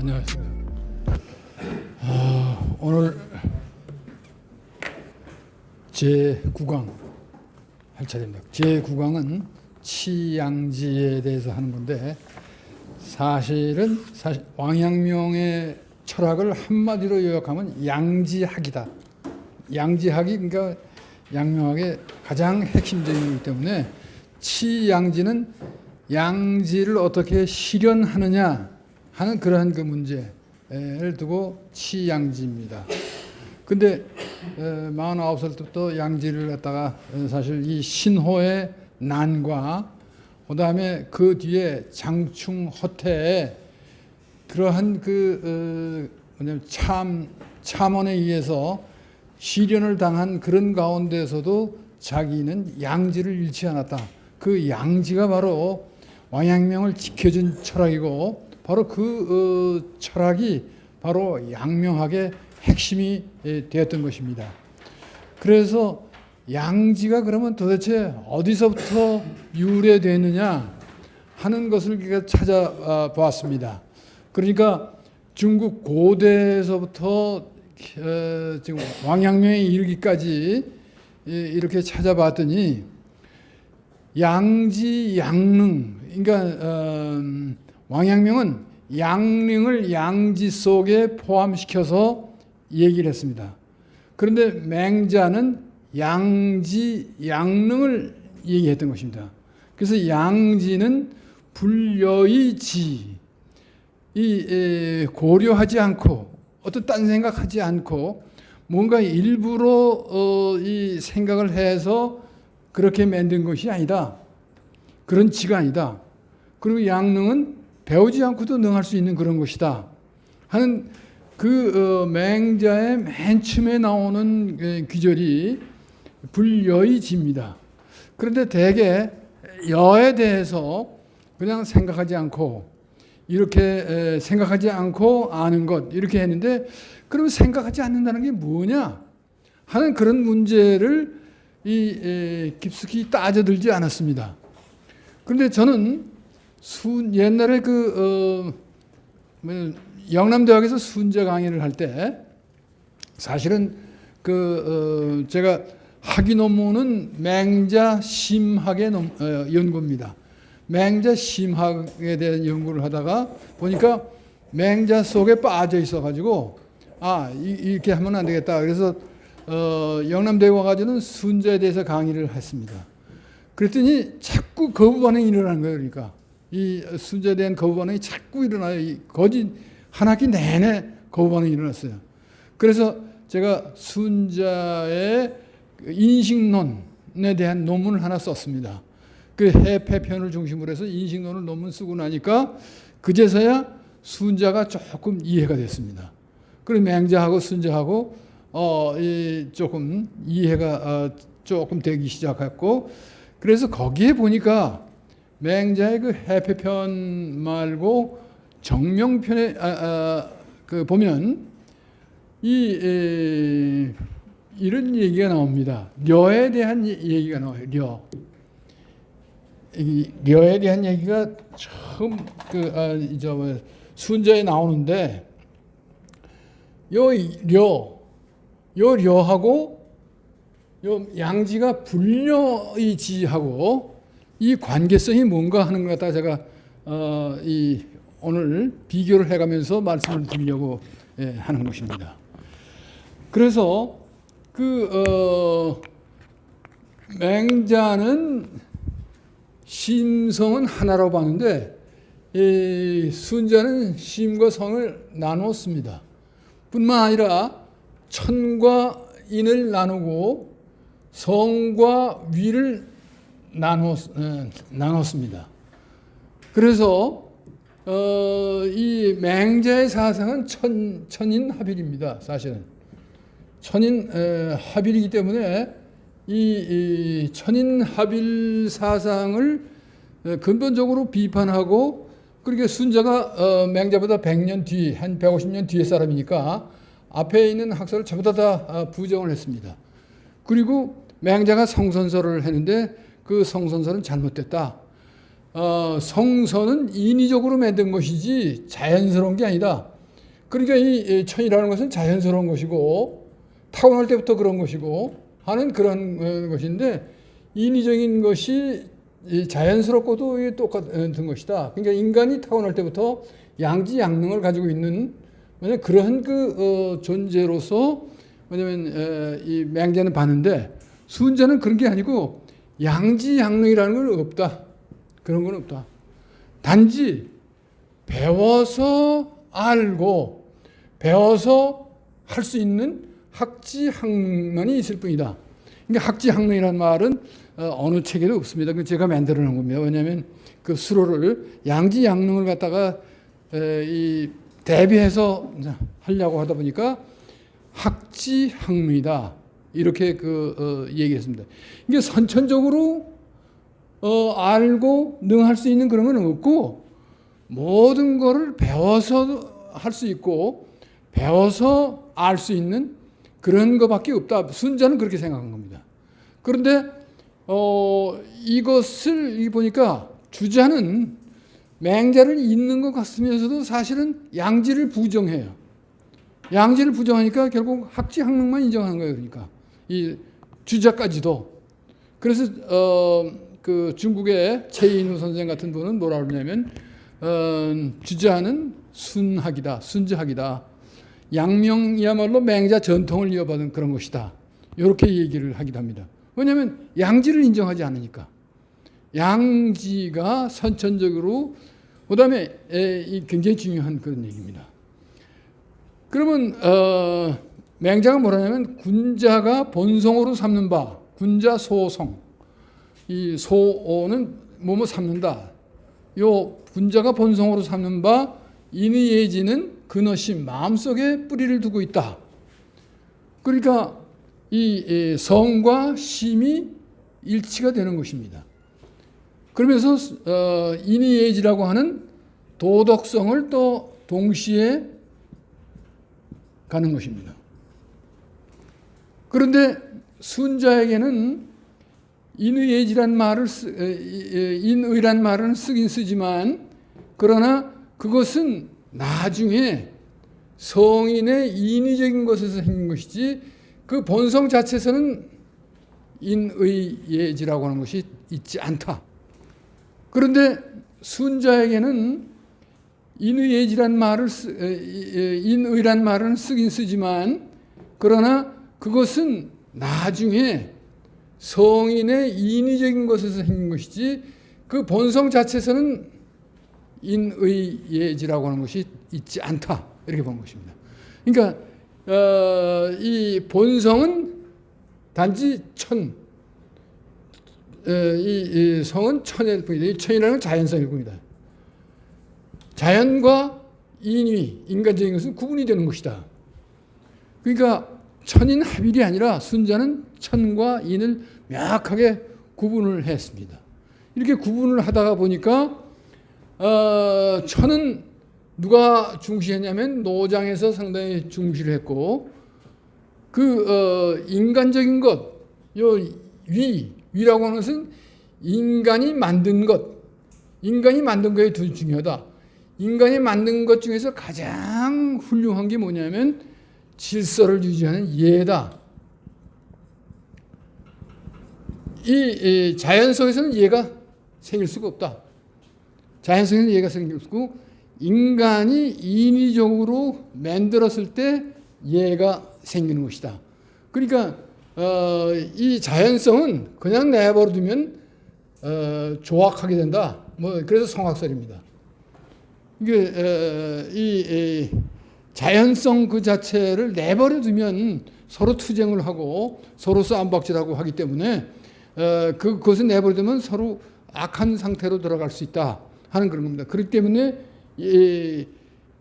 안녕하십니까. 오늘 제9강 할 차례입니다. 제9강은 치양지에 대해서 하는 건데, 사실 왕양명의 철학을 한마디로 요약하면 양지학이다. 양지학이 그러니까 양명학의 가장 핵심적이기 때문에 치양지는 양지를 어떻게 실현하느냐 하는 그러한 그 문제를 두고 치양지입니다. 근데 49살 때부터 양지를 갖다가 사실 이 신호의 난과 그다음에 그 뒤에 장충 허태에 그러한 그 뭐냐면 참언에 의해서 시련을 당한 그런 가운데서도 자기는 양지를 잃지 않았다. 그 양지가 바로 왕양명을 지켜준 철학이고, 바로 그 철학이 바로 양명학의 핵심이 되었던 것입니다. 그래서 양지가 그러면 도대체 어디서부터 유래되느냐 하는 것을 우리가 찾아보았습니다. 그러니까 중국 고대에서부터 지금 왕양명에 이르기까지 이렇게 찾아봤더니 양지, 양릉, 그러니까 왕양명은 양릉을 양지 속에 포함시켜서 얘기를 했습니다. 그런데 맹자는 양지, 양릉을 얘기했던 것입니다. 그래서 양지는 불려의 지, 고려하지 않고 어떤 딴 생각하지 않고 뭔가 일부러 이 생각을 해서 그렇게 만든 것이 아니다. 그런 지가 아니다. 그리고 양릉은 배우지 않고도 능할 수 있는 그런 것이다 하는 그 맹자의 맨 처음에 나오는 귀절이 불여의 지입니다. 그런데 대개 여에 대해서 그냥 생각하지 않고 이렇게 생각하지 않고 아는 것 이렇게 했는데, 그러면 생각하지 않는다는 게 뭐냐 하는 그런 문제를 깊숙이 따져들지 않았습니다. 그런데 저는 옛날에 영남대학에서 순자 강의를 할 때 사실은 제가 학위 논문은 맹자 심학의 연구입니다. 맹자 심학에 대한 연구를 하다가 보니까 맹자 속에 빠져 있어가지고 이렇게 하면 안 되겠다. 그래서 영남대에 와가지고는 순자에 대해서 강의를 했습니다. 그랬더니 자꾸 거부 반응이 일어나는 거예요. 그러니까 이 순자에 대한 거부 반응이 자꾸 일어나요. 거짓 한 학기 내내 거부 반응이 일어났어요. 그래서 제가 순자의 인식론에 대한 논문을 하나 썼습니다. 그 해패편을 중심으로 해서 인식론을 논문 쓰고 나니까 그제서야 순자가 조금 이해가 됐습니다. 그리고 맹자하고 순자하고 조금 이해가 조금 되기 시작했고, 그래서 거기에 보니까 맹자의 그 해패편 말고 정명편에 보면 이런 얘기가 나옵니다. 려에 대한 얘기가 나와요. 려에 대한 얘기가 처음 순자에 나오는데, 려하고 양지가 불려의 지하고 이 관계성이 뭔가 하는 것 같다. 제가 오늘 비교를 해가면서 말씀을 드리려고 하는 것입니다. 그래서 맹자는 심성은 하나라고 봤는데 순자는 심과 성을 나누었습니다. 뿐만 아니라 천과 인을 나누고 성과 위를 나눴습니다. 그래서 이 맹자의 사상은 천인합일입니다. 사실은 천인합일이기 때문에 이 천인합일 사상을 근본적으로 비판하고, 그러니까 순자가 맹자보다 100년 뒤, 한 150년 뒤의 사람이니까 앞에 있는 학설을 전부 다 부정을 했습니다. 그리고 맹자가 성선설을 했는데 그 성선설은 잘못됐다. 성선은 인위적으로 만든 것이지 자연스러운 게 아니다. 그러니까 이 천이라는 것은 자연스러운 것이고 타고날 때부터 그런 것이고 하는 그런 것인데 인위적인 것이 자연스럽고도 똑같은 것이다. 그러니까 인간이 타고날 때부터 양지양능을 가지고 있는 그러한 존재로서 뭐냐면 이 맹자는 봤는데 순자는 그런 게 아니고 양지양능이라는 건 없다. 그런 건 없다. 단지 배워서 알고 배워서 할 수 있는 학지학능만이 있을 뿐이다. 그러니까 학지학능이라는 말은 어느 책에도 없습니다. 그 제가 만들어 놓은 겁니다. 왜냐하면 그 수로를 양지양능을 갖다가 이 대비해서 하려고 하다 보니까 학지학능이다. 이렇게 얘기했습니다. 이게 선천적으로 알고 능할 수 있는 그런 건 없고 모든 거를 배워서 할 수 있고 배워서 알 수 있는 그런 것밖에 없다. 순자는 그렇게 생각한 겁니다. 그런데 이것을 보니까 주자는 맹자를 잇는 것 같으면서도 사실은 양지를 부정해요. 양지를 부정하니까 결국 학지학능만 인정하는 거예요. 그러니까 이 주자까지도. 그래서 그 중국의 최인후 선생 같은 분은 뭐라 그러냐면 주자는 순학이다, 순자학이다. 양명이야말로 맹자 전통을 이어받은 그런 것이다. 이렇게 얘기를 하기도 합니다. 왜냐하면 양지를 인정하지 않으니까. 양지가 선천적으로 그다음에 굉장히 중요한 그런 얘기입니다. 그러면 맹자가 뭐라냐면 군자가 본성으로 삼는 바, 군자 소성. 이 소는 뭐뭐 삼는다. 요 군자가 본성으로 삼는 바 인의예지는 근어심 마음속에 뿌리를 두고 있다. 그러니까 이 성과 심이 일치가 되는 것입니다. 그러면서 인의예지라고 하는 도덕성을 또 동시에 가는 것입니다. 그런데 순자에게는 인의예지란 말을 인의란 말은 쓰긴 쓰지만 그러나 그것은 나중에 성인의 인위적인 것에서 생긴 것이지 그 본성 자체에서는 인의예지라고 하는 것이 있지 않다. 그런데 순자에게는 인의예지란 말을 인의란 말은 쓰긴 쓰지만 그러나 그것은 나중에 성인의 인위적인 것에서 생긴 것이지 그 본성 자체에서는 인의예지라고 하는 것이 있지 않다. 이렇게 본 것입니다. 그러니까 이 본성은 단지 천, 이 성은 천일 뿐이다. 이 천이라는 건 자연성일 뿐이다. 자연과 인위, 인간적인 것은 구분이 되는 것이다. 그러니까 천인 합일이 아니라 순자는 천과 인을 명확하게 구분을 했습니다. 이렇게 구분을 하다가 보니까 천은 누가 중시했냐면 노장에서 상당히 중시를 했고 그 인간적인 것, 요 위라고 하는 것은 인간이 만든 것, 인간이 만든 것이 더 중요하다. 인간이 만든 것 중에서 가장 훌륭한 게 뭐냐면 질서를 유지하는 예다. 이 자연 속에서는 예가 생길 수가 없다. 자연 속에서는 예가 생길 수 없고 인간이 인위적으로 만들었을 때 예가 생기는 것이다. 그러니까 이 자연성은 그냥 내버려 두면 조악하게 된다. 뭐 그래서 성악설입니다. 이게 이 자연성 그 자체를 내버려 두면 서로 투쟁을 하고 서로 싸움박질하고 하기 때문에 그것을 내버려 두면 서로 악한 상태로 들어갈 수 있다 하는 그런 겁니다. 그렇기 때문에 이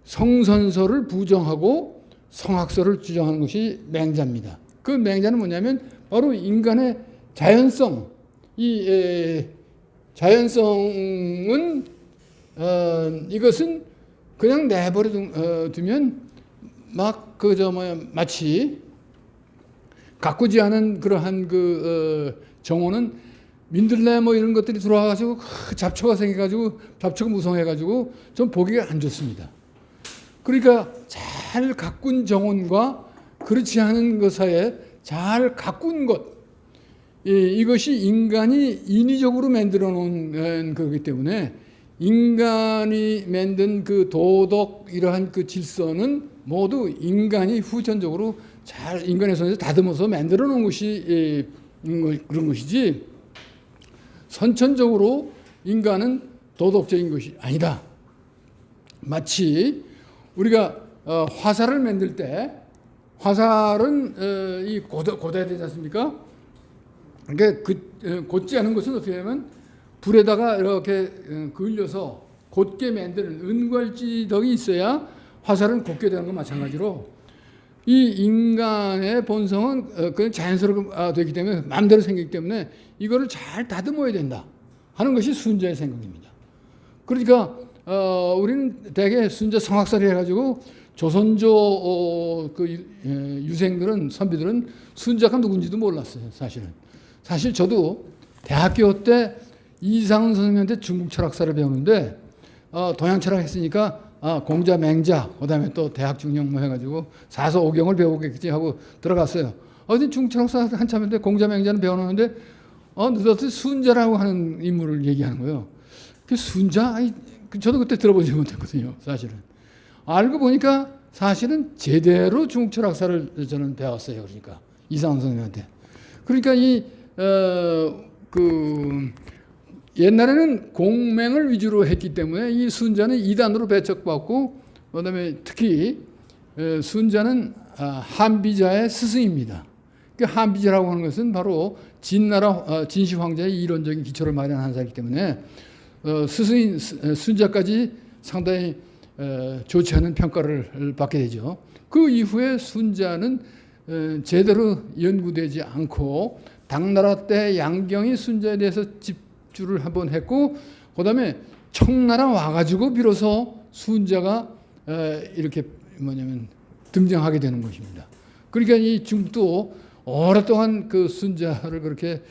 성선설을 부정하고 성악설을 주장하는 것이 맹자입니다. 그 맹자는 뭐냐면 바로 인간의 자연성, 이 자연성은 이것은 그냥 내버려 두면 막 마치 가꾸지 않은 그러한 정오는 민들레 뭐 이런 것들이 들어와가지고 잡초가 생겨가지고 잡초가 무성해가지고 좀 보기가 안 좋습니다. 그러니까 잘 가꾼 정원과 그렇지 않은 것 사이에 잘 가꾼 것, 이것이 인간이 인위적으로 만들어 놓은 거기 때문에 인간이 만든 그 도덕 이러한 그 질서는 모두 인간이 후천적으로 잘 인간의 손에서 다듬어서 만들어 놓은 것이 그런 것이지, 선천적으로 인간은 도덕적인 것이 아니다. 마치 우리가 화살을 만들 때, 화살은 이 곧아야 되지 않습니까? 그러니까 곧지 않은 것은 어떻게 하면 불에다가 이렇게 그을려서 곧게 만드는 은괄지덕이 있어야 화살은 곧게 되는 것 마찬가지로, 이 인간의 본성은 그냥 자연스럽게 되기 때문에 마음대로 생기기 때문에 이거를 잘 다듬어야 된다 하는 것이 순자의 생각입니다. 그러니까 우리는 대개 순자 성악살이 해가지고 조선조 유생들은, 선비들은 순자가 누군지도 몰랐어요. 사실 저도 대학교 때 이상훈 선생님한테 중국 철학사를 배우는데 동양 철학 했으니까 공자, 맹자, 그다음에 또 대학 중용 뭐 해가지고 사서 오경을 배우겠지 하고 들어갔어요. 어디 중국 철학사 한참 했는데 공자, 맹자는 배워놓는데 느닷없이 순자라고 하는 인물을 얘기하는 거예요. 그 순자? 저도 그때 들어보지 못했거든요. 사실은. 알고 보니까 사실은 제대로 중국 철학사를 저는 배웠어요. 그러니까 이상훈 선생님한테. 그러니까 옛날에는 공맹을 위주로 했기 때문에 이 순자는 이단으로 배척받고, 그다음에 특히 순자는 한비자의 스승입니다. 그 한비자라고 하는 것은 바로 진나라 진시 황제의 이론적인 기초를 마련한 사람이기 때문에 스승인 순자까지 상당히 좋지 않은 평가를 받게 되죠. 그 이후에 순자는 제대로 연구되지 않고 당나라 때 양경이 순자에 대해서 집주를 한번 했고, 그다음에 청나라 와가지고 비로소 순자가 이렇게 등장하게 되는 것입니다. 그러니까 이 중국도 오랫동안 그 순자를 그렇게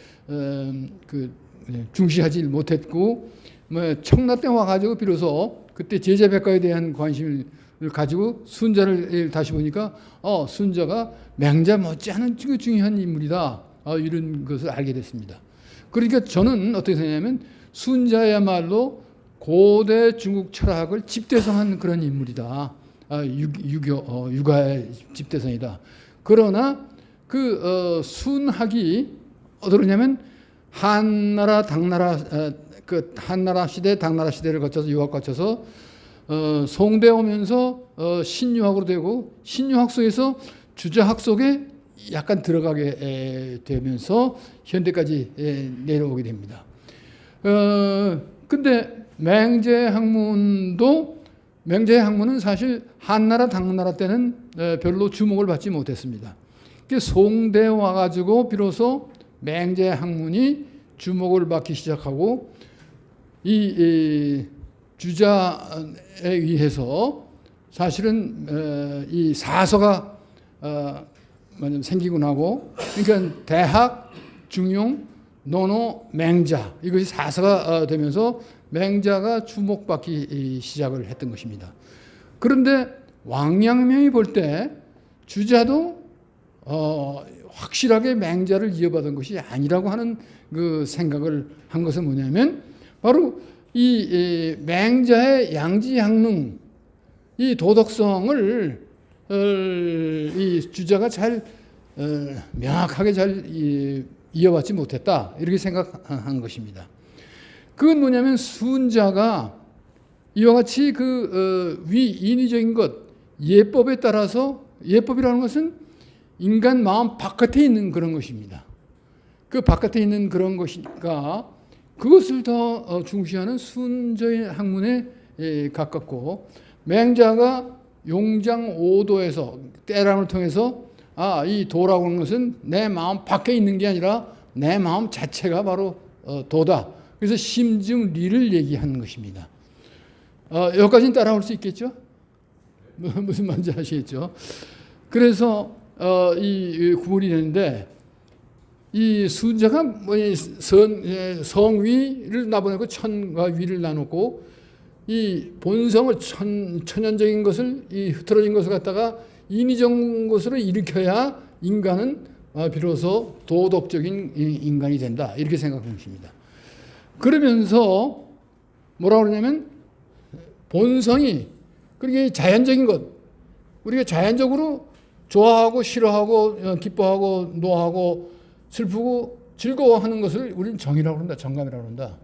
중시하지 못했고, 청나라 때 와가지고 비로소 그때 제자백과에 대한 관심을 가지고 순자를 다시 보니까 순자가 맹자 못지않은 중요한 인물이다, 이런 것을 알게 됐습니다. 그러니까 저는 어떻게 생각하냐면 순자야말로 고대 중국 철학을 집대성한 그런 인물이다. 유가의 집대성이다. 그러나 그 순학이 어떠냐면 한나라 당나라 한나라 시대 당나라 시대를 거쳐서 유학 거쳐서 송대 오면서 신유학으로 되고, 신유학 속에서 주자학 속에 약간 들어가게 되면서 현대까지 내려오게 됩니다. 근데 맹자의 학문은 사실 한나라 당나라 때는 별로 주목을 받지 못했습니다. 송대에 와가지고 비로소 맹자의 학문이 주목을 받기 시작하고, 이 주자에 의해서 사실은 이 사서가 생기고 나고, 그러니까 대학, 중용, 논어, 맹자, 이것이 사서가 되면서 맹자가 주목받기 시작을 했던 것입니다. 그런데 왕陽明이 볼 때 주자도 확실하게 맹자를 이어받은 것이 아니라고 하는 그 생각을 한 것은 뭐냐면, 바로 이 맹자의 양지향능, 이 도덕성을 이 주자가 잘 명확하게 잘 이어받지 못했다, 이렇게 생각한 것입니다. 그건 뭐냐면 순자가 이와 같이 위인위적인 것, 예법에 따라서, 예법이라는 것은 인간 마음 바깥에 있는 그런 것입니다. 그 바깥에 있는 그런 것이니까 그것을 더 중시하는 순자의 학문에 가깝고, 맹자가 용장오도에서 때람을 통해서 이 도라고 하는 것은 내 마음 밖에 있는 게 아니라 내 마음 자체가 바로 도다. 그래서 심증리를 얘기하는 것입니다. 여기까지는 따라올 수 있겠죠? 무슨 말인지 아시겠죠? 그래서 이 구분이 되는데, 이 순자가 성위를 나눠놓고 천과 위를 나누고, 이 본성을 천연적인 것을 이 흐트러진 것을 갖다가 인위적인 것으로 일으켜야 인간은 비로소 도덕적인 인간이 된다. 이렇게 생각하는 것입니다. 그러면서 뭐라고 그러냐면 본성이 그렇게 자연적인 것, 우리가 자연적으로 좋아하고 싫어하고 기뻐하고 노하고 슬프고 즐거워하는 것을 우리는 정이라고 한다. 정감이라고 한다.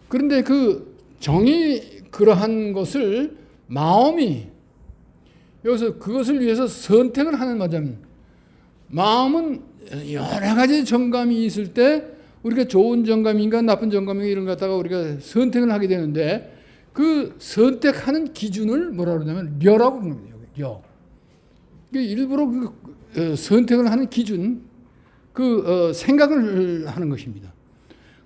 그런데 그 정이 그러한 것을 마음이 여기서 그것을 위해서 선택을 하는 거잖아요. 마음은 여러 가지 정감이 있을 때 우리가 좋은 정감인가 나쁜 정감인가 이런 것 갖다가 우리가 선택을 하게 되는데 그 선택하는 기준을 뭐라 그러냐면 려라고 그러는 거예요. 려. 일부러 선택을 하는 기준, 생각을 하는 것입니다.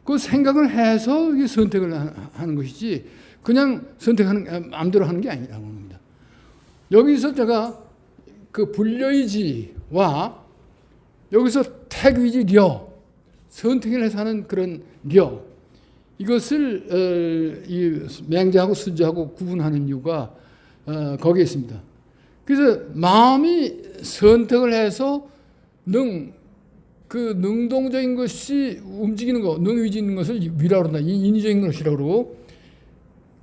그 생각을 해서 선택을 하는 것이지 그냥 선택하는 마음대로 하는 게 아니라고 합니다. 여기서 제가 그 불려의지와 여기서 택의지 려 선택을 해서 하는 그런 려 이것을 이 맹자하고 순자하고 구분하는 이유가 거기에 있습니다. 그래서 마음이 선택을 해서 그 능동적인 것이 움직이는 것, 능의지 있는 것을 위라고 한다. 인위적인 것이라고 그러고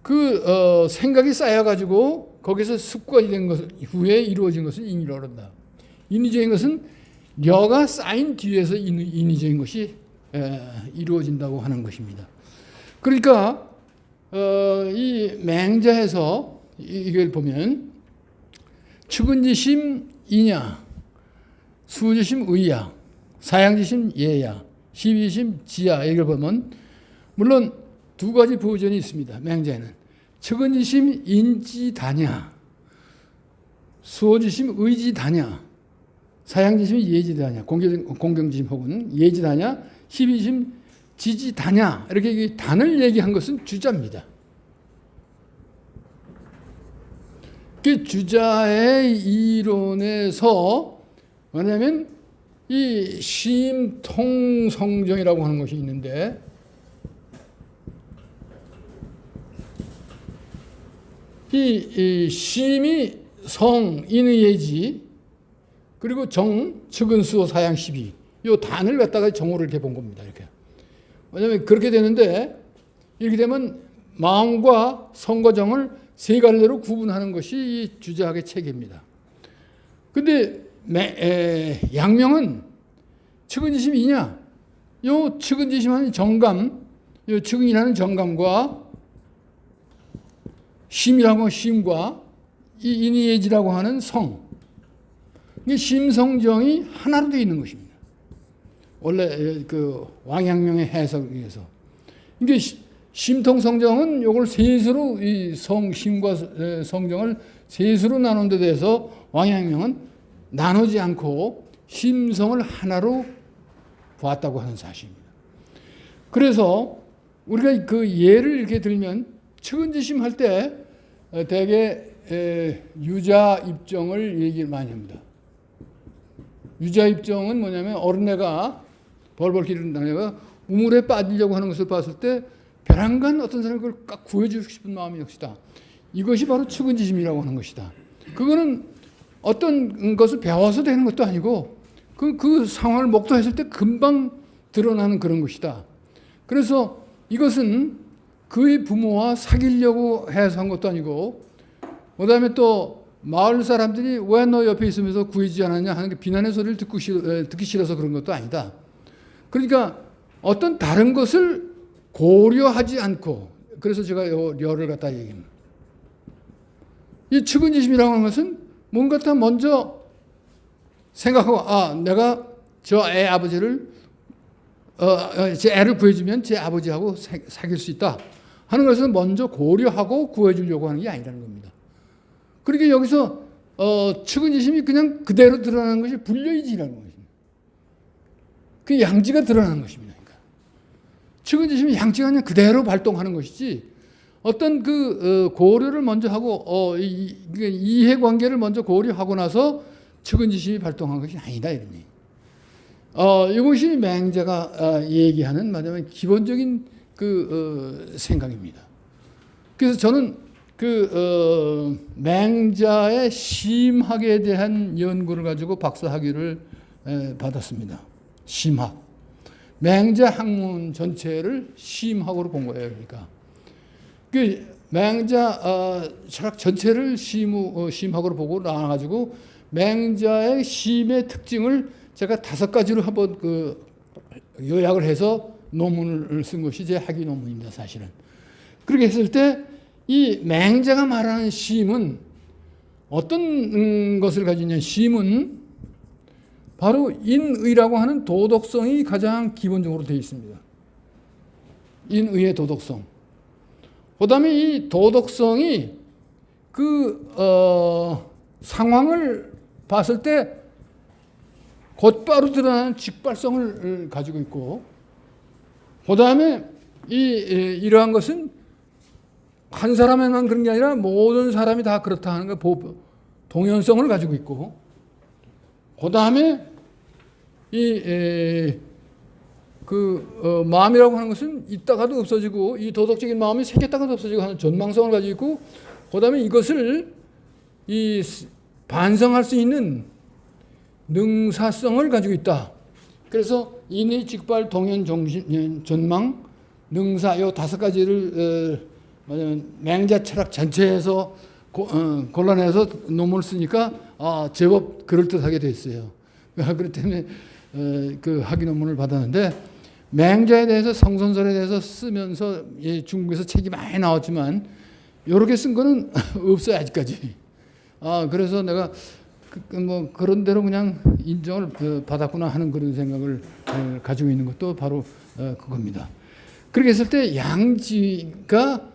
그 생각이 쌓여가지고 거기서 습관이 된 것 후에 이루어진 것을 인위라고 한다. 인위적인 것은 려가 쌓인 뒤에서 인위적인 것이 이루어진다고 하는 것입니다. 그러니까 이 맹자에서 이걸 보면 측은지심 이냐, 수지심 의야, 사양지심 예야, 시비심 지야 이걸 보면 물론 두 가지 버전이 있습니다. 맹자에는 측은지심 인지다냐, 수호지심 의지다냐, 사양지심 예지다냐, 공경지심 혹은 예지다냐, 시비심 지지다냐 이렇게 단을 얘기한 것은 주자입니다. 그 주자의 이론에서 뭐냐면 이 심통성정이라고 하는 것이 있는데 이 심이 성, 인의 예지 그리고 정, 측은수호, 사양, 시비 이 단을 갖다가 정오를 이렇게 본 겁니다. 이렇게. 왜냐하면 그렇게 되는데 이렇게 되면 마음과 성과 정을 세 갈래로 구분하는 것이 이 주자학의 체계입니다. 그런데 양명은 측은지심이냐? 요 측은지심하는 정감, 요 측은이라는 정감과 심이라고 하는 심과 이 인의예지라고 하는 성, 이게 심성정이 하나로 되어 있는 것입니다. 원래 그 왕양명의 해석에 의해서 이게 심통성정은 요걸 셋으로 이 심과 성정을 셋으로 나눈 데 대해서 왕양명은 나누지 않고 심성을 하나로 보았다고 하는 사실입니다. 그래서 우리가 그 예를 이렇게 들면 측은지심 할 때 대개 유자 입정을 얘기를 많이 합니다. 유자 입정은 뭐냐면 어린애가 벌벌 기르는 애가 우물에 빠지려고 하는 것을 봤을 때 벼랑간 어떤 사람이 그걸 꽉 구해주고 싶은 마음이 역시다. 이것이 바로 측은지심이라고 하는 것이다. 그거는 어떤 것을 배워서 되는 것도 아니고 그 상황을 목도했을 때 금방 드러나는 그런 것이다. 그래서 이것은 그의 부모와 사귀려고 해서 한 것도 아니고 그다음에 또 마을 사람들이 왜 너 옆에 있으면서 구해주지 않았냐 하는 게 비난의 소리를 듣기 싫어서 그런 것도 아니다. 그러니까 어떤 다른 것을 고려하지 않고 그래서 제가 이 려를 갖다 얘기합니다. 이 측은지심이라고 하는 것은 뭔가 다 먼저 생각하고 내가 저 애 아버지를 제 애를 구해주면 제 아버지하고 사귈 수 있다 하는 것을 먼저 고려하고 구해주려고 하는 게 아니라는 겁니다. 그러니까 여기서 측은지심이 그냥 그대로 드러나는 것이 불려의지라는 것입니다. 그 양지가 드러나는 것입니다. 그러니까 측은지심이 양지가 그냥 그대로 발동하는 것이지 어떤 그 고려를 먼저 하고 이해관계를 먼저 고려하고 나서 측은지심이 발동한 것이 아니다 이런 얘기. 이것이 맹자가 얘기하는 말하자면 기본적인 그 생각입니다. 그래서 저는 맹자의 심학에 대한 연구를 가지고 박사학위를 받았습니다. 심학. 맹자 학문 전체를 심학으로 본 거예요. 그러니까 그 맹자 철학 전체를 심학으로 보고 나와가지고 맹자의 심의 특징을 제가 5가지로 한번 요약을 해서 논문을 쓴 것이 제 학위 논문입니다. 사실은. 그렇게 했을 때 이 맹자가 말하는 심은 어떤 것을 가지고 있냐. 심은 바로 인의라고 하는 도덕성이 가장 기본적으로 되어 있습니다. 인의의 도덕성. 그 다음에 이 도덕성이 상황을 봤을 때 곧바로 드러나는 직발성을 가지고 있고, 그 다음에 이러한 것은 한 사람에만 그런 게 아니라 모든 사람이 다 그렇다 하는 거 동연성을 가지고 있고, 그 다음에 마음이라고 하는 것은 있다가도 없어지고, 이 도덕적인 마음이 생겼다가도 없어지고 하는 전망성을 가지고 있고, 그 다음에 이것을 반성할 수 있는 능사성을 가지고 있다. 그래서 인의, 직발, 동연, 전망, 능사 요 5가지를 맹자 철학 전체에서 골라내서 논문을 쓰니까 제법 그럴듯하게 됐어요. 그렇기 때문에 그 학위 논문을 받았는데, 맹자에 대해서 성선설에 대해서 쓰면서 중국에서 책이 많이 나왔지만 이렇게 쓴 거는 없어요 아직까지. 그래서 내가 그런 대로 그냥 인정을 받았구나 하는 그런 생각을 가지고 있는 것도 바로 그겁니다. 그렇게 했을 때 양지가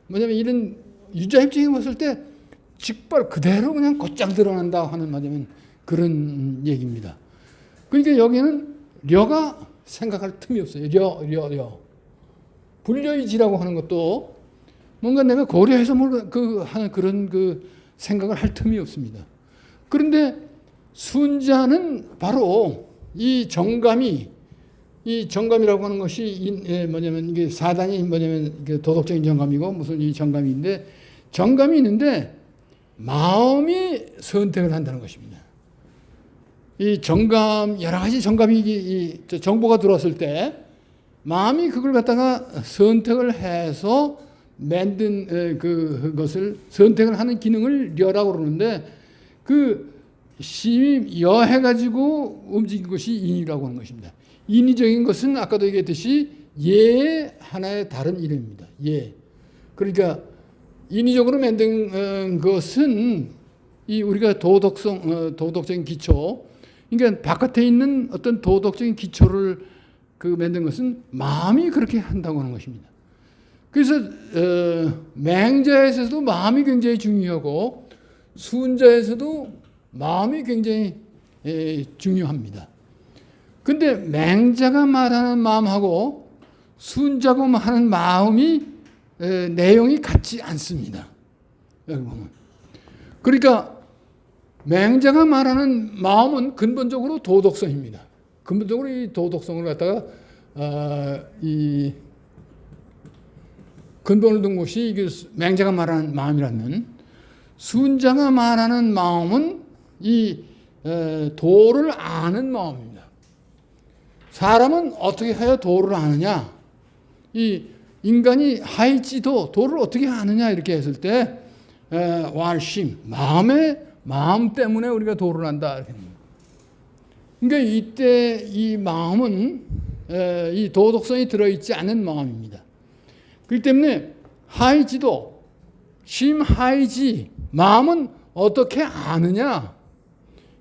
뭐냐면 이런 유자입증에 봤을 때 직발 그대로 그냥 곧장 드러난다 하는 말이면 그런 얘기입니다. 그러니까 여기는 려가 생각할 틈이 없어요. 려. 불려의지라고 하는 것도 뭔가 내가 고려해서 하는 그런 생각을 할 틈이 없습니다. 그런데 순자는 바로 이 정감이라고 하는 것이 뭐냐면 이게 사단이 뭐냐면 도덕적인 정감이고 무슨 이 정감인데, 정감이 있는데 마음이 선택을 한다는 것입니다. 이 정감, 여러 가지 정감이 정보가 들어왔을 때 마음이 그걸 갖다가 선택을 해서 만든 그것을 선택을 하는 기능을 려라고 그러는데, 심이 여해가지고 움직인 것이 인이라고 하는 것입니다. 인위적인 것은 아까도 얘기했듯이 예의 하나의 다른 이름입니다. 예. 그러니까 인위적으로 만든 것은 우리가 도덕적인 기초, 그러니까 바깥에 있는 어떤 도덕적인 기초를 만든 것은 마음이 그렇게 한다고 하는 것입니다. 그래서 맹자에서도 마음이 굉장히 중요하고 순자에서도 마음이 굉장히 중요합니다. 근데 맹자가 말하는 마음하고 순자가 하는 마음이 내용이 같지 않습니다. 여기 보면. 그러니까 맹자가 말하는 마음은 근본적으로 도덕성입니다. 근본적으로 이 도덕성을 갖다가 이 근본을 둔 것이 이게 맹자가 말하는 마음이라면, 순자가 말하는 마음은 이 도를 아는 마음입니다. 사람은 어떻게 해야 도를 아느냐? 이 인간이 하일지도 도를 어떻게 아느냐 이렇게 했을 때 왈심, 마음 때문에 우리가 도를 안다. 그러니까 이때 이 마음은 이 도덕성이 들어있지 않은 마음입니다. 그렇기 때문에 하이지도, 심하이지, 마음은 어떻게 아느냐?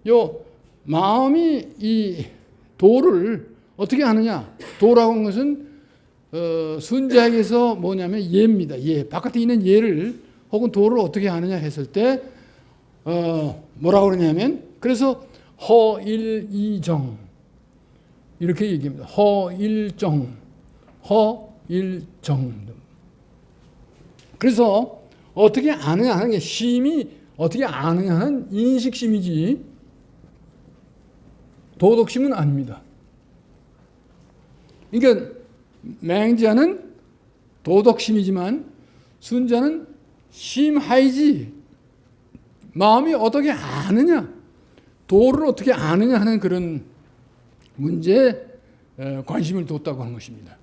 요 마음이 이 도를 어떻게 아느냐? 도라고 하는 것은 순자에게서 뭐냐면 예입니다. 예. 바깥에 있는 예를 혹은 도를 어떻게 아느냐 했을 때 뭐라고 그러냐면, 그래서 허일이정 이렇게 얘기합니다. 허일정. 그래서 어떻게 아느냐 하는 게, 심이 어떻게 아느냐 하는 인식심이지 도덕심은 아닙니다. 그러니까 맹자는 도덕심이지만 순자는 심하이지 마음이 어떻게 아느냐, 도를 어떻게 아느냐 하는 그런 문제에 관심을 뒀다고 하는 것입니다.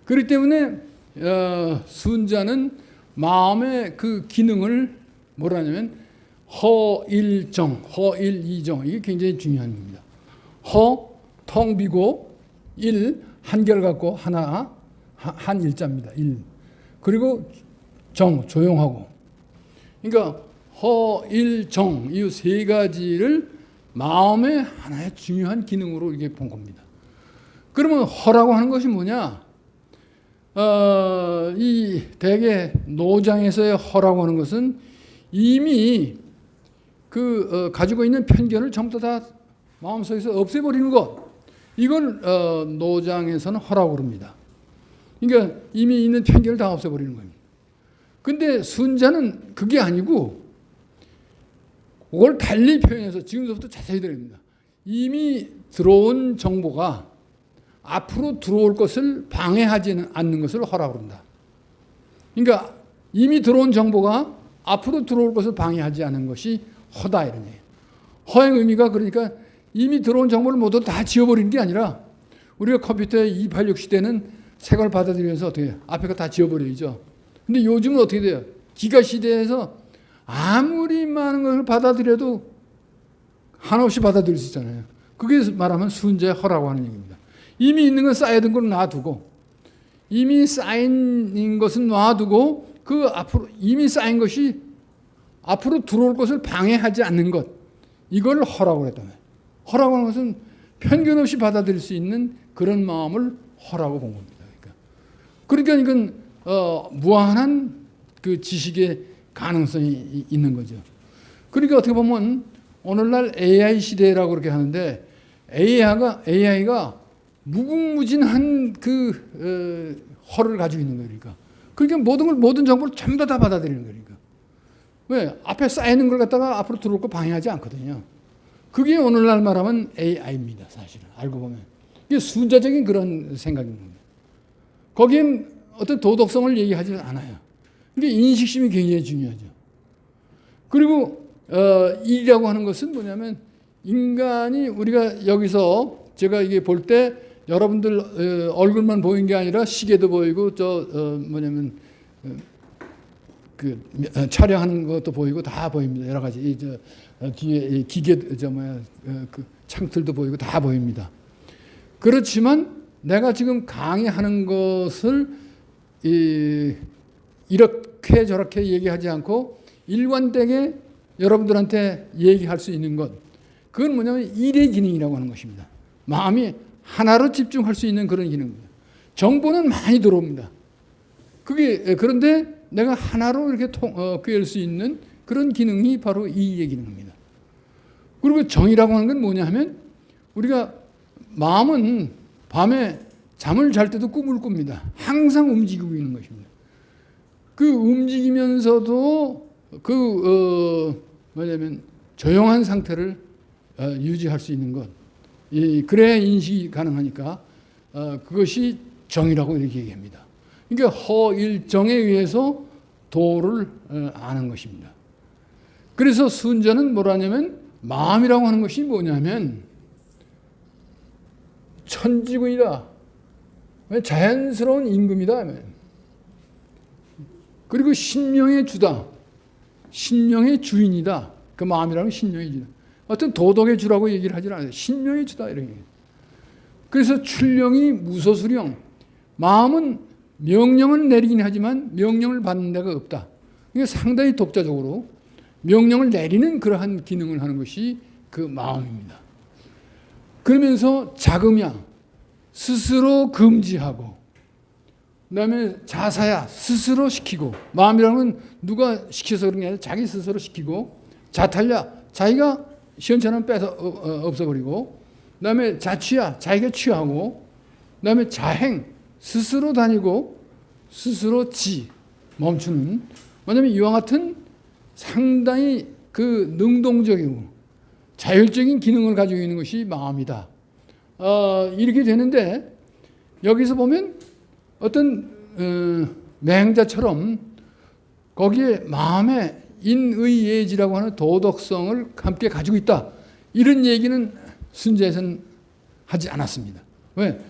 그렇기 때문에 순자는 마음의 그 기능을 뭐라 하냐면 허일정, 허일이정, 이게 굉장히 중요한 겁니다. 허, 텅 비고, 일, 한결 갖고 하나, 한 일자입니다. 일. 그리고 정, 조용하고. 그러니까 허일정, 이 세 가지를 마음의 하나의 중요한 기능으로 이렇게 본 겁니다. 그러면 허라고 하는 것이 뭐냐? 이 대개 노장에서의 허라고 하는 것은 이미 가지고 있는 편견을 전부 다 마음속에서 없애버리는 것. 이걸 노장에서는 허라고 그럽니다. 그러니까 이미 있는 편견을 다 없애버리는 겁니다. 근데 순자는 그게 아니고 그걸 달리 표현해서 지금부터 자세히 들어갑니다. 이미 들어온 정보가 앞으로 들어올 것을 방해하지 않는 것을 허라고 그런다. 그러니까 이미 들어온 정보가 앞으로 들어올 것을 방해하지 않는 것이 허다 이런 얘기예요. 허의 의미가 그러니까 이미 들어온 정보를 모두 다 지워버리는 게 아니라 우리가 컴퓨터의 286 시대는 새 걸 받아들이면서 어떻게 해요? 앞에 거 다 지워버리죠. 근데 요즘은 어떻게 돼요? 기가 시대에서 아무리 많은 것을 받아들여도 한없이 받아들일 수 있잖아요. 그게 말하면 순자의 허라고 하는 얘기입니다. 이미 있는 건 쌓여둔 걸 놔두고 이미 쌓인 것은 놔두고 그 앞으로 이미 쌓인 것이 앞으로 들어올 것을 방해하지 않는 것, 이걸 허라고 했단 말이에요. 허라고 하는 것은 편견 없이 받아들일 수 있는 그런 마음을 허라고 본 겁니다. 그러니까 이건 무한한 그 지식의 가능성이 있는 거죠. 그러니까 어떻게 보면 오늘날 AI 시대라고 그렇게 하는데 AI가 무궁무진한 허를 가지고 있는 거니까. 그러니까 모든 정보를 전부 다 받아들이는 거니까. 왜? 앞에 쌓이는 걸 갖다가 앞으로 들어올 거 방해하지 않거든요. 그게 오늘날 말하면 AI입니다. 사실은 알고 보면. 이게 순자적인 그런 생각인 겁니다. 거기엔 어떤 도덕성을 얘기하지 않아요. 이게 인식심이 굉장히 중요하죠. 그리고 일이라고 하는 것은 뭐냐면 인간이 우리가 여기서 제가 이게 볼 때 여러분들 얼굴만 보이는 게 아니라 시계도 보이고 촬영하는 것도 보이고 다 보입니다. 여러 가지 뒤에 기계 그 창틀도 보이고 다 보입니다. 그렇지만 내가 지금 강의하는 것을 이렇게 저렇게 얘기하지 않고 일관되게 여러분들한테 얘기할 수 있는 것, 그건 뭐냐면 일의 기능이라고 하는 것입니다. 마음이 하나로 집중할 수 있는 그런 기능입니다. 정보는 많이 들어옵니다. 그런데 내가 하나로 이렇게 꿰을 수 있는 그런 기능이 바로 이의 기능입니다. 그리고 정이라고 하는 건 뭐냐 하면 우리가 마음은 밤에 잠을 잘 때도 꿈을 꿉니다. 항상 움직이고 있는 것입니다. 그 움직이면서도 뭐냐면 조용한 상태를 유지할 수 있는 것. 그래야 인식이 가능하니까 그것이 정이라고 이렇게 얘기합니다. 그러니까 허일정에 의해서 도를 아는 것입니다. 그래서 순자는 뭐라냐면 마음이라고 하는 것이 뭐냐면 천지군이다. 자연스러운 임금이다. 그리고 신명의 주다. 신명의 주인이다. 그 마음이라는 신명의 주다. 어떤 도덕의 주라고 얘기를 하지 않아요. 신명의 주다. 이런 얘기예요. 그래서 출령이 무소수령. 마음은 명령을 내리긴 하지만 명령을 받는 데가 없다. 이게 상당히 독자적으로 명령을 내리는 그러한 기능을 하는 것이 그 마음입니다. 그러면서 자금야, 스스로 금지하고, 그 다음에 자사야, 스스로 시키고, 마음이라는 건 누가 시켜서 그런 게 아니라 자기 스스로 시키고, 자탈야, 자기가 시원찮으면 빼서 없애버리고, 그 다음에 자취야, 자기가 취하고, 그 다음에 자행, 스스로 다니고, 스스로 멈추는. 왜냐하면 이와 같은 상당히 능동적이고 자율적인 기능을 가지고 있는 것이 마음이다. 이렇게 되는데 여기서 보면 어떤 맹자처럼 거기에 마음에 인의예지라고 하는 도덕성을 함께 가지고 있다. 이런 얘기는 순자에서는 하지 않았습니다. 왜?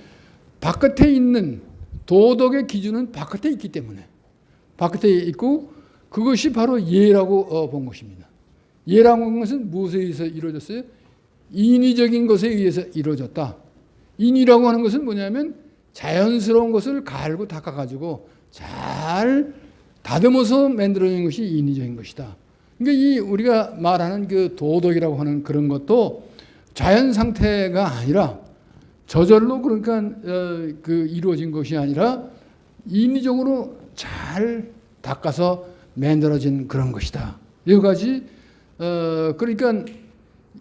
바깥에 있는 도덕의 기준은 바깥에 있기 때문에 바깥에 있고 그것이 바로 예라고 본 것입니다. 예라고 하는 것은 무엇에 의해서 이루어졌어요? 인위적인 것에 의해서 이루어졌다. 인위라고 하는 것은 뭐냐면 자연스러운 것을 갈고 닦아가지고 잘 다듬어서 만들어낸 것이 인위적인 것이다. 그러니까 이 우리가 말하는 그 도덕이라고 하는 그런 것도 자연 상태가 아니라 저절로 그러니까 그 이루어진 것이 아니라 인위적으로 잘 닦아서 만들어진 그런 것이다. 여러 가지 그러니까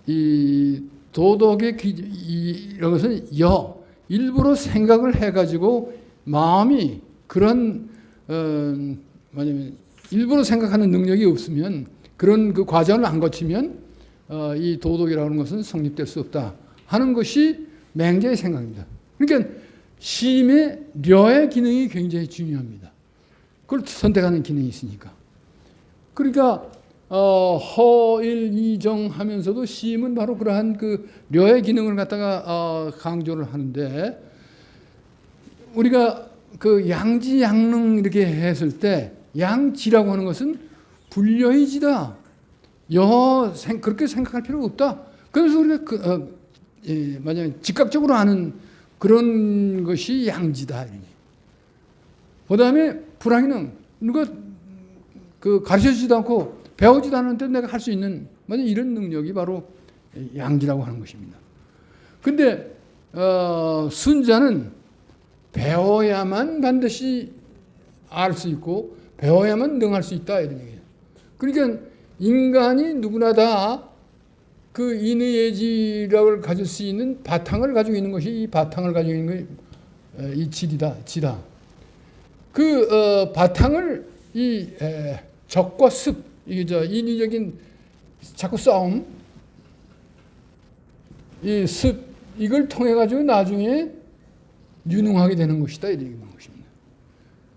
이 도덕의 이런 것은 일부러 생각을 해가지고 마음이 그런 뭐냐면 일부러 생각하는 능력이 없으면 그런 그 과정을 안 거치면 이 도덕이라는 것은 성립될 수 없다 하는 것이 맹자의 생각입니다. 그러니까 시임의 려의 기능이 굉장히 중요합니다. 그걸 선택하는 기능이 있으니까. 그러니까 허일이정하면서도 시임은 바로 그러한 그 려의 기능을 갖다가 강조를 하는데 우리가 그 양지양릉 이렇게 했을 때 양지라고 하는 것은 불려의지다. 그렇게 생각할 필요가 없다. 그래서 우리가 만약에 즉각적으로 아는 그런 것이 양지다. 그 다음에 불황이는 누가 그 가르쳐주지도 않고 배우지도 않는데 내가 할 수 있는 이런 능력이 바로 양지라고 하는 것입니다. 근데 순자는 배워야만 반드시 알 수 있고 배워야만 능할 수 있다 이런 얘기예요. 그러니까 인간이 누구나 다 그 인의예지력을 가질 수 있는 바탕을 가지고 있는 것이 이 바탕을 가지고 있는 것이 이 지다. 그 바탕을 이 적과 습, 인위적인 자꾸 싸움, 이 습 이걸 통해 가지고 나중에 유능하게 되는 것이다 이렇게 말하는 것입니다.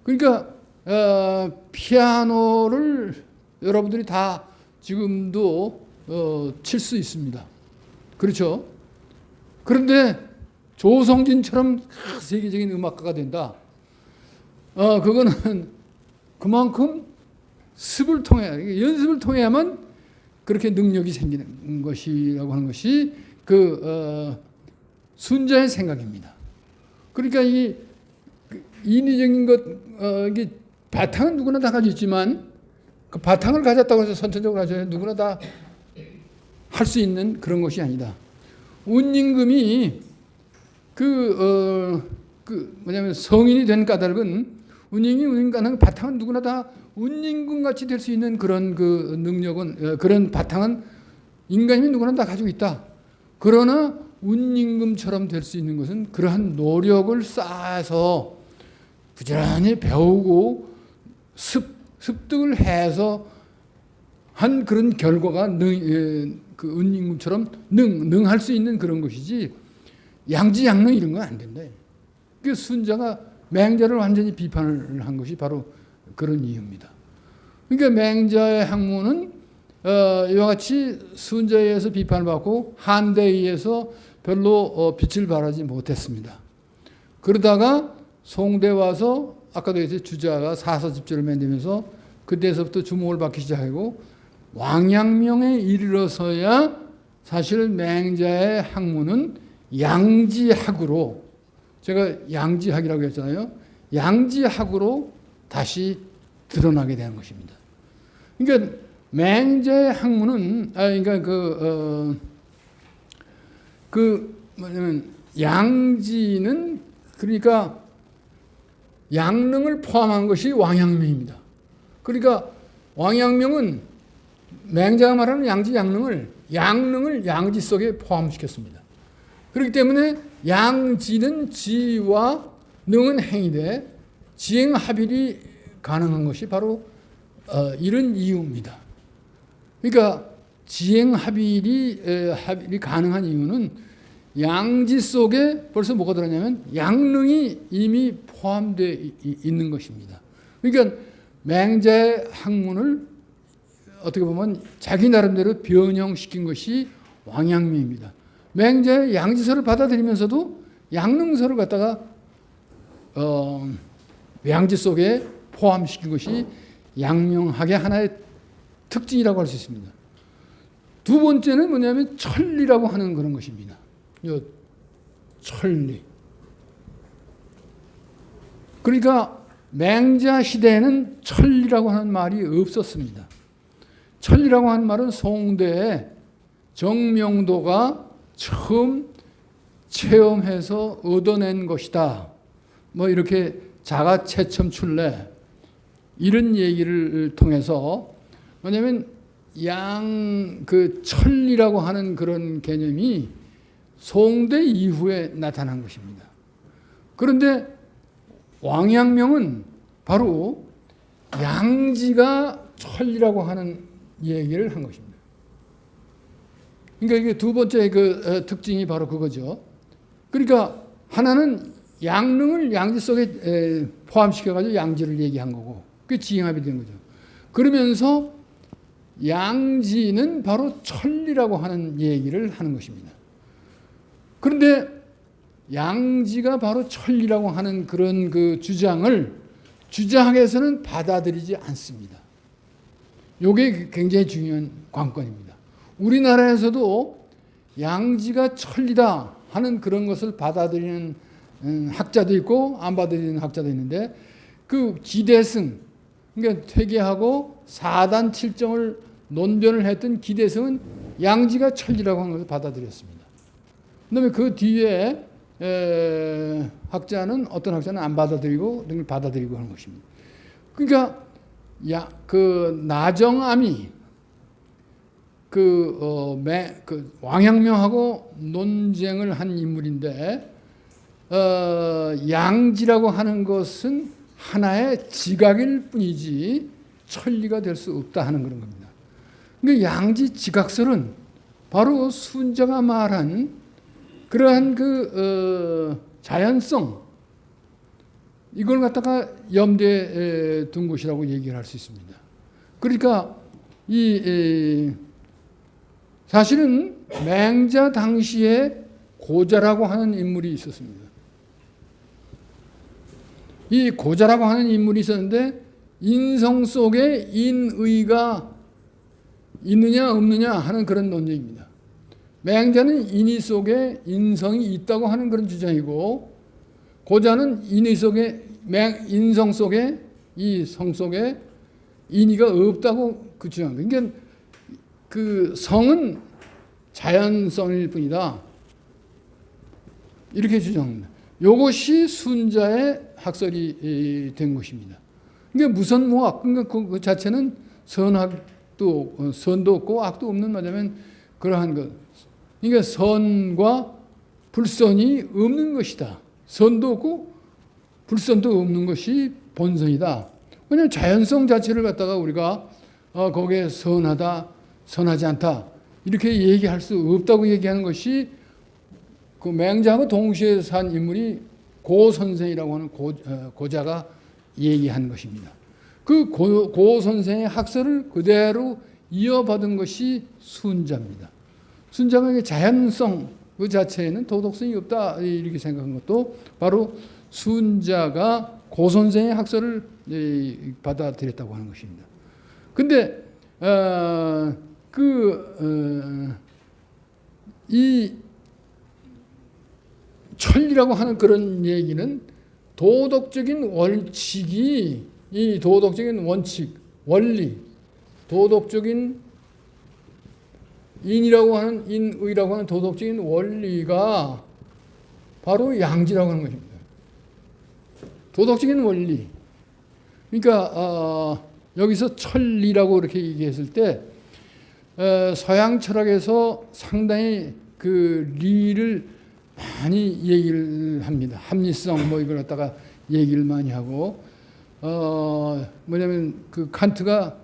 그러니까 피아노를 여러분들이 다 지금도 칠 수 있습니다. 그렇죠? 그런데 조성진처럼 세계적인 음악가가 된다. 그거는 그만큼 습을 통해 연습을 통해야만 그렇게 능력이 생기는 것이라고 하는 것이 그 순자의 생각입니다. 그러니까 이 인위적인 것 이게 바탕은 누구나 다 가지고 있지만 그 바탕을 가졌다고 해서 선천적으로 가져야 누구나 다 할 수 있는 그런 것이 아니다. 운임금이 뭐냐면 성인이 된 까닭은 운임 까닭은 바탕은 누구나 다 운임금 같이 될 수 있는 그런 그 능력은 그런 바탕은 인간이 누구나 다 가지고 있다. 그러나 운임금처럼 될 수 있는 것은 그러한 노력을 쌓아서 부지런히 배우고 습득을 해서 한 그런 결과가 그 운임금처럼 능할 수 있는 그런 것이지 양지양능 이런 건 안 된다. 그 순자가 맹자를 완전히 비판을 한 것이 바로 그런 이유입니다. 그러니까 맹자의 학문은 이와 같이 순자에 의해서 비판을 받고 한대에 의해서 별로 빛을 발하지 못했습니다. 그러다가 송대 와서 아까도 이제 주자가 사서집절을 만들면서 그때서부터 주목을 받기 시작하고 왕양명에 이르러서야 사실 맹자의 학문은 양지학으로 제가 양지학이라고 했잖아요. 양지학으로 다시 드러나게 되는 것입니다. 그러니까 맹자의 학문은 그러니까 뭐냐면 양지는 그러니까 양릉을 포함한 것이 왕양명입니다. 그러니까 왕양명은 맹자가 말하는 양지 양릉을 양지 속에 포함시켰습니다. 그렇기 때문에 양지는 지와 능은 행위되 지행합일이 가능한 것이 바로 이런 이유입니다. 그러니까 지행합일이 가능한 이유는 양지 속에 벌써 뭐가 들었냐면 양릉이 이미 포함되어 있는 것입니다. 그러니까 맹자의 학문을 어떻게 보면 자기 나름대로 변형시킨 것이 왕양명입니다. 맹자의 양지서를 받아들이면서도 양릉서를 갖다가 양지 속에 포함시킨 것이 양명학의 하나의 특징이라고 할 수 있습니다. 두 번째는 뭐냐면 천리라고 하는 그런 것입니다. 요 천리. 그러니까 맹자 시대에는 천리라고 하는 말이 없었습니다. 천리라고 하는 말은 송대에 정명도가 처음 체험해서 얻어낸 것이다. 뭐 이렇게 자가체첨출래 이런 얘기를 통해서 뭐냐면 그 천리라고 하는 그런 개념이 송대 이후에 나타난 것입니다. 그런데 왕양명은 바로 양지가 천리라고 하는 얘기를 한 것입니다. 그러니까 이게 두 번째 그 특징이 바로 그거죠. 그러니까 하나는 양릉을 양지 속에 포함시켜가지고 양지를 얘기한 거고, 그게 지행합이 된 거죠. 그러면서 양지는 바로 천리라고 하는 얘기를 하는 것입니다. 그런데 양지가 바로 천리라고 하는 그런 그 주장을 주장에서는 받아들이지 않습니다. 이게 굉장히 중요한 관건입니다. 우리나라에서도 양지가 천리다 하는 그런 것을 받아들이는 학자도 있고 안 받아들이는 학자도 있는데, 그 기대승, 그러니까 퇴계하고 4단 7정을 논변을 했던 기대승은 양지가 천리라고 하는 것을 받아들였습니다. 그다음에 그 뒤에 학자는 어떤 학자는 안 받아들이고 받아들이고 하는 것입니다. 그러니까 그 나정암이 그 왕양명하고 논쟁을 한 인물인데, 양지라고 하는 것은 하나의 지각일 뿐이지 천리가 될 수 없다 하는 그런 겁니다. 그러니까 양지 지각설은 바로 순자가 말한 그러한 그 자연성, 이걸 갖다가 염두에 둔 것이라고 얘기를 할 수 있습니다. 그러니까 사실은 맹자 당시에 고자라고 하는 인물이 있었습니다. 이 고자라고 하는 인물이 있었는데, 인성 속에 인의가 있느냐 없느냐 하는 그런 논쟁입니다. 맹자는 인의 속에 인성이 있다고 하는 그런 주장이고, 고자는 인성 속에 이 성 속에 인의가 없다고 그 주장합니다. 그러니까 그 성은 자연성일 뿐이다, 이렇게 주장합니다. 이것이 순자의 학설이 된 것입니다. 그러니까 무선무악, 그러니까 그 자체는 선도 없고 악도 없는, 말하자면 그러한 것. 그러니까 선과 불선이 없는 것이다. 선도 없고 불선도 없는 것이 본성이다. 왜냐하면 자연성 자체를 갖다가 우리가 거기에 선하다, 선하지 않다 이렇게 얘기할 수 없다고 얘기하는 것이 그 맹자하고 동시에 산 인물이 고 선생이라고 하는 고자가 얘기한 것입니다. 그 고 선생의 학설을 그대로 이어받은 것이 순자입니다. 순자가 자연성 그 자체에는 도덕성이 없다 이렇게 생각한 것도 바로 순자가 고 선생의 학설을 받아들였다고 하는 것입니다. 근데 이 천리라고 하는 그런 얘기는 도덕적인 원칙이, 이 도덕적인 원칙, 원리, 도덕적인 인이라고 하는, 인의라고 하는 도덕적인 원리가 바로 양지라고 하는 것입니다. 도덕적인 원리. 그러니까 여기서 천리라고 이렇게 얘기했을 때 서양 철학에서 상당히 그 리를 많이 얘기를 합니다. 합리성 뭐 이걸 갖다가 얘기를 많이 하고, 뭐냐면 그 칸트가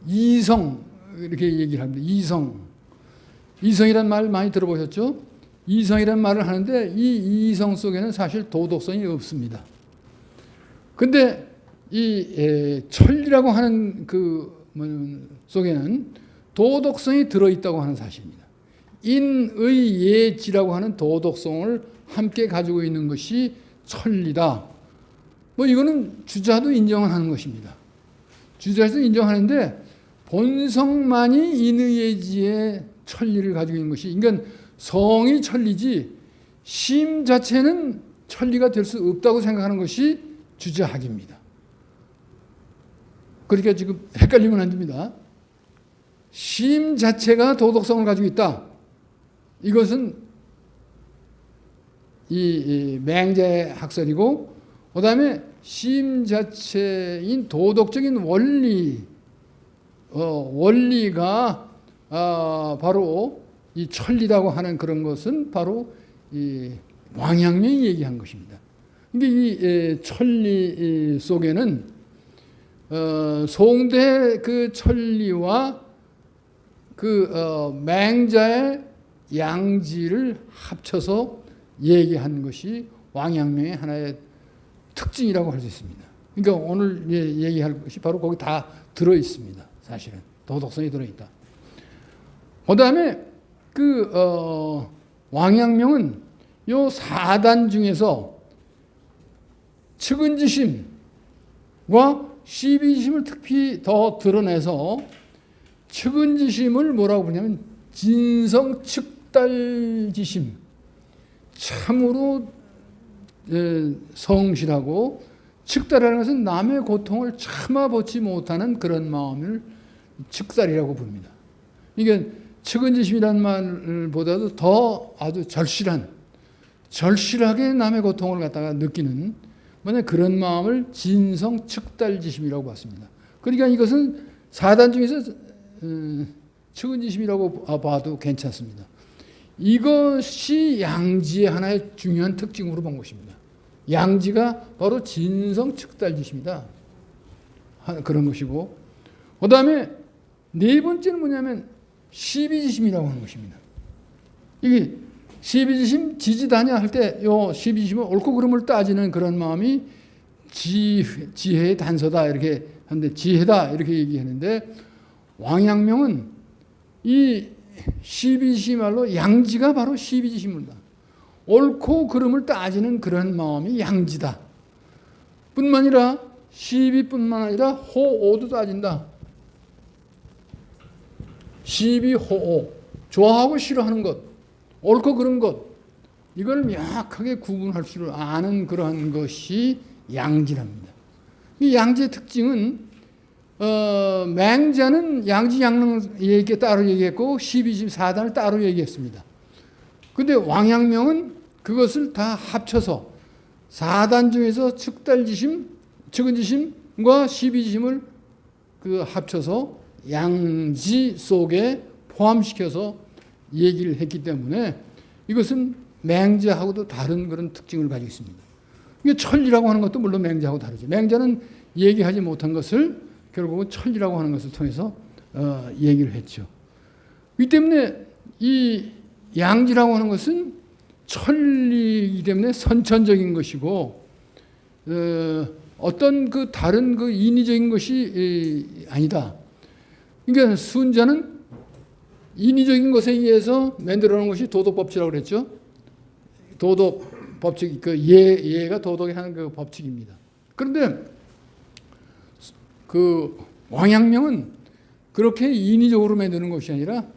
이성 이렇게 얘기를 합니다. 이성이란 말 많이 들어보셨죠? 이성이란 말을 하는데 이 이성 속에는 사실 도덕성이 없습니다. 근데 천리라고 하는 속에는 도덕성이 들어있다고 하는 사실입니다. 인의 예지라고 하는 도덕성을 함께 가지고 있는 것이 천리다. 이거는 주자도 인정하는 것입니다. 주자에서 인정하는데 본성만이 인의 예지의 천리를 가지고 있는 것이, 그러니까 성이 천리지 심 자체는 천리가 될 수 없다고 생각하는 것이 주자학입니다. 그러니까 지금 헷갈리면 안 됩니다. 심 자체가 도덕성을 가지고 있다. 이것은 이 맹자의 학설이고, 그 다음에 심 자체인 도덕적인 원리가 바로 이 천리라고 하는 그런 것은 바로 이 왕양명이 얘기한 것입니다. 근데 이 천리 속에는 송대 그 천리와 맹자의 양지를 합쳐서 얘기한 것이 왕양명의 하나의 특징이라고 할 수 있습니다. 그러니까 오늘 얘기할 것이 바로 거기 다 들어 있습니다. 사실은 도덕성이 들어 있다. 그다음에 왕양명은 요 4단 중에서 측은지심과 시비지심을 특히 더 드러내서 측은지심을 뭐라고 부르냐면 진성측달지심, 참으로 성실하고, 측달이라는 것은 남의 고통을 참아보지 못하는 그런 마음을 측달이라고 부릅니다. 이게 측은지심이라는 말보다도 더 아주 절실하게 남의 고통을 갖다가 느끼는 그런 마음을 진성측달지심이라고 봤습니다. 그러니까 이것은 4단 중에서 측은지심이라고 봐도 괜찮습니다. 이것이 양지의 하나의 중요한 특징으로 본 것입니다. 양지가 바로 진성측달지심이다. 그런 것이고, 그 다음에 네 번째는 뭐냐면 시비지심이라고 하는 것입니다. 이게 시비지심, 지지다냐 할 때 요 시비지심은 옳고 그름을 따지는 그런 마음이 지혜의 단서다 이렇게 하는데, 지혜다 이렇게 얘기하는데, 왕양명은 이 시비지심말로 양지가 바로 시비지심이다. 옳고 그름을 따지는 그런 마음이 양지다. 뿐만 아니라 시비뿐만 아니라 호오도 따진다. 시비, 호오, 좋아하고 싫어하는 것, 옳고 그른 것, 이걸 명확하게 구분할 줄 아는 그러한 것이 양지랍니다. 이 양지의 특징은 맹자는 양지 양능 얘기 따로 얘기했고 시비지심 4단을 따로 얘기했습니다. 근데 왕양명은 그것을 다 합쳐서 4단 중에서 측달지심, 측은지심과 시비지심을 합쳐서 양지 속에 포함시켜서 얘기를 했기 때문에 이것은 맹자하고도 다른 그런 특징을 가지고 있습니다. 이게 천리라고 하는 것도 물론 맹자하고 다르죠. 맹자는 얘기하지 못한 것을 결국은 천리라고 하는 것을 통해서 얘기를 했죠. 이 때문에 이 양지라고 하는 것은 천리이기 때문에 선천적인 것이고, 어떤 다른 인위적인 것이 아니다. 그러니까 순자는 인위적인 것에 의해서 만들어 놓은 것이 도덕법칙이라고 그랬죠. 도덕법칙, 예가 도덕에 하는 그 법칙입니다. 그런데 왕양명은 그렇게 인위적으로 만드는 것이 아니라